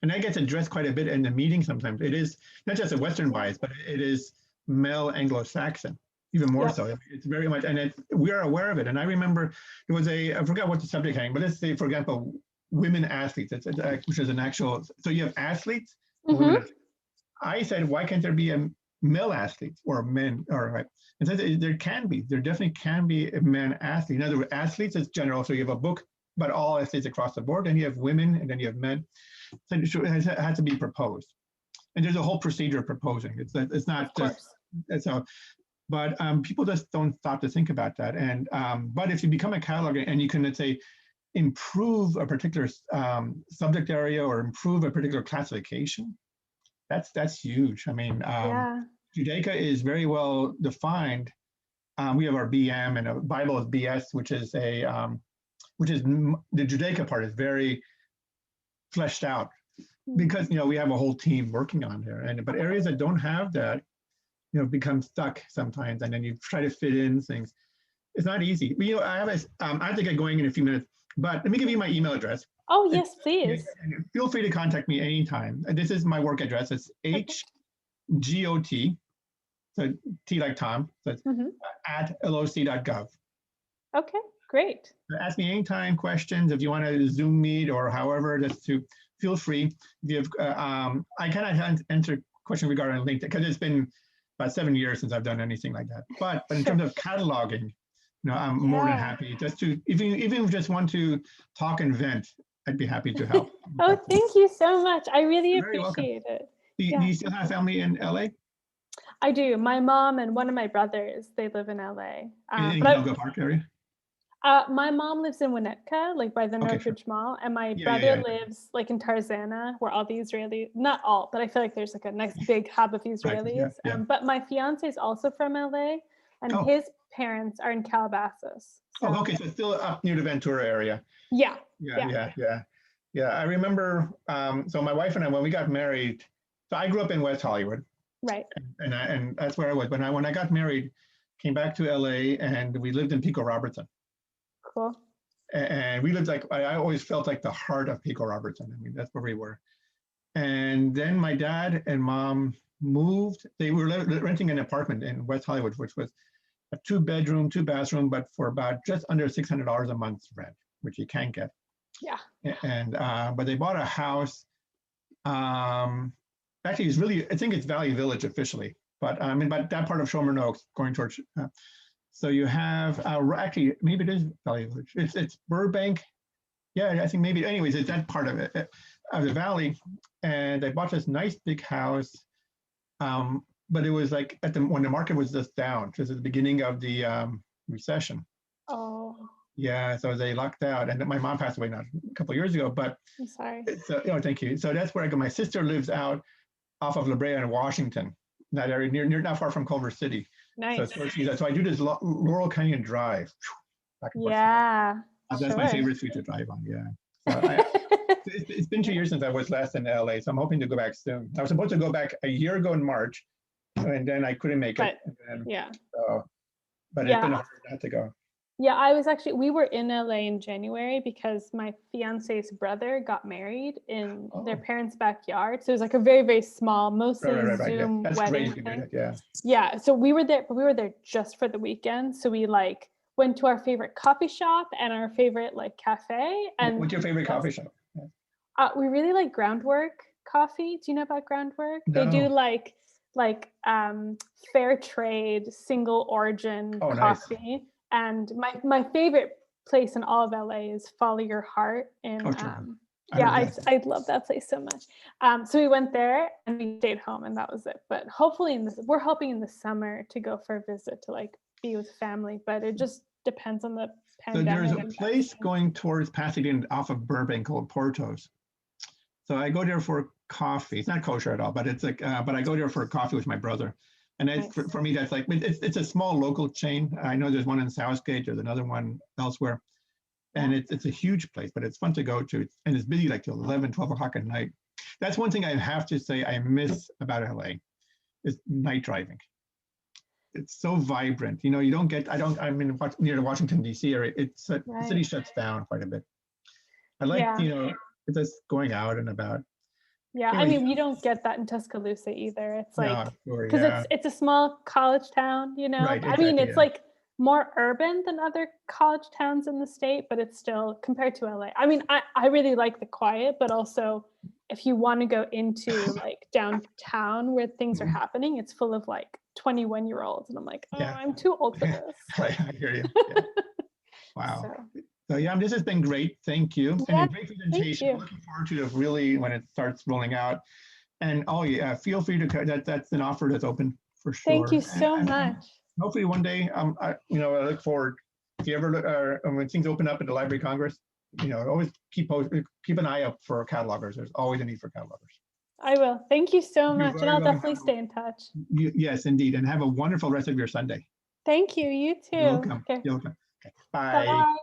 And that gets addressed quite a bit in the meeting sometimes. It is not just a Western bias, but it is male Anglo-Saxon, even more Yep. so. It's very much, and we are aware of it. And I remember it was I forgot what the subject heading, but let's say, for example, women athletes, which is an actual, so you have athletes, and women athletes. I said, why can't there be a male athlete or men, or right? And so there definitely can be a man athlete. In other words, athletes is general, so you have a book about all athletes across the board, and you have women, and then you have men. So it has to be proposed, and there's a whole procedure of proposing. It's not just so, but people just don't stop to think about that. And but if you become a cataloger and you can, let's say, improve a particular subject area or improve a particular classification, that's huge. I mean, Judaica is very well defined. We have our BM, and a Bible is BS, which is the Judaica part is very fleshed out, because we have a whole team working on there. But areas that don't have that, become stuck sometimes, and then you try to fit in things. It's not easy. I have to get going in a few minutes, but let me give you my email address. Oh, yes, please. Feel free to contact me anytime. This is my work address. It's HGOT, so T like Tom, so it's at loc.gov. Okay, great. Ask me anytime questions. If you want to Zoom meet or however, just to feel free. If I cannot answer questions regarding LinkedIn because it's been about 7 years since I've done anything like that. But in terms of cataloging, I'm more than happy just to, even if you just want to talk and vent, I'd be happy to help. Oh, thank you so much. I really You're very appreciate it. Do you still have family in LA? I do. My mom and one of my brothers, they live in LA. In Hidalgo Park area? My mom lives in Winnetka, like by the Northridge Mall, and my brother lives like in Tarzana, where all the Israelis, not all, but I feel like there's like a nice big hub of Israelis. But my fiance is also from LA, and his parents are in Calabasas. So. Oh, okay, so it's still up near the Ventura area. Yeah. I remember, so my wife and I, when we got married, so I grew up in West Hollywood. Right. And that's where I was. When I got married, came back to LA, and we lived in Pico Robertson. Cool. And we lived I always felt like the heart of Pico Robertson. I mean, that's where we were. And then my dad and mom moved. They were renting an apartment in West Hollywood, which was a 2-bedroom, 2-bathroom, but for about just under $600 a month rent, which you can't get. Yeah. And but they bought a house. Actually, it's really, I think it's Valley Village officially, but but that part of Sherman Oaks going towards. So you have actually maybe it is Valley Village. It's Burbank. Yeah, I think maybe. Anyways, it's that part of it, of the valley, and they bought this nice big house. But it was like when the market was just down, because at the beginning of the recession. Oh. Yeah, so they lucked out, and my mom passed away not a couple of years ago. But I'm sorry. So, thank you. So that's where I go. My sister lives out off of La Brea in Washington, that area near not far from Culver City. Nice. So I do this Laurel Canyon Drive. Yeah. That's my favorite street to drive on. Yeah. So it's been 2 years since I was last in LA, so I'm hoping to go back soon. I was supposed to go back a year ago in March, and then I couldn't make it. Yeah. So, but it's been hard not to go. Yeah, we were in LA in January because my fiance's brother got married in their parents' backyard. So it was like a very, very small, mostly Right. Yeah. Zoom That's wedding great. thing. Yeah. Yeah, so we were there, but we were there just for the weekend. So we like went to our favorite coffee shop and our favorite like cafe. And What's your favorite coffee shop? we really like Groundwork Coffee. Do you know about Groundwork? They do No. like fair trade, single origin Oh, nice. coffee. And my favorite place in all of LA is Follow Your Heart. And Oh, sure. I love that place so much. So we went there and we stayed home and that was it. But hopefully we're hoping in the summer to go for a visit to like be with family, but it just depends on the So pandemic. there's a place going towards Pasadena off of Burbank called Porto's. So I go there for coffee. It's not kosher at all, but it's like, but I go there for coffee with my brother. And it's, for me, that's like, it's a small local chain. I know there's one in Southgate, there's another one elsewhere. And it's a huge place, but it's fun to go to. And it's busy like till 11, 12 o'clock at night. That's one thing I have to say I miss about LA is night driving. It's so vibrant. You know, you don't get, I'm near the Washington, DC area. It's the city shuts down quite a bit. I like, you know, it's just going out and about. Yeah, Anyway, I mean, you don't get that in Tuscaloosa either. It's like, sure, because it's a small college town, you know? Right, I mean, exactly, it's like more urban than other college towns in the state, but it's still compared to LA. I mean, I really like the quiet, but also if you want to go into like downtown where things are happening, it's full of like 21-year-olds. And I'm like, oh, I'm too old for this. Right, I hear you. Yeah. Wow. So yeah, this has been great. Thank you. And a great presentation. Looking forward to it really when it starts rolling out. And oh yeah, feel free to, that's an offer that's open for sure. Thank you so much. Hopefully one day, I look forward, if you ever, when things open up at the Library of Congress, you know, always keep an eye out for catalogers. There's always a need for catalogers. I will. Thank you so much. And I'll welcome. definitely stay in touch. Yes, indeed. And have a wonderful rest of your Sunday. Thank you. You too. You're welcome. Okay. You're welcome. Okay. Bye. Bye.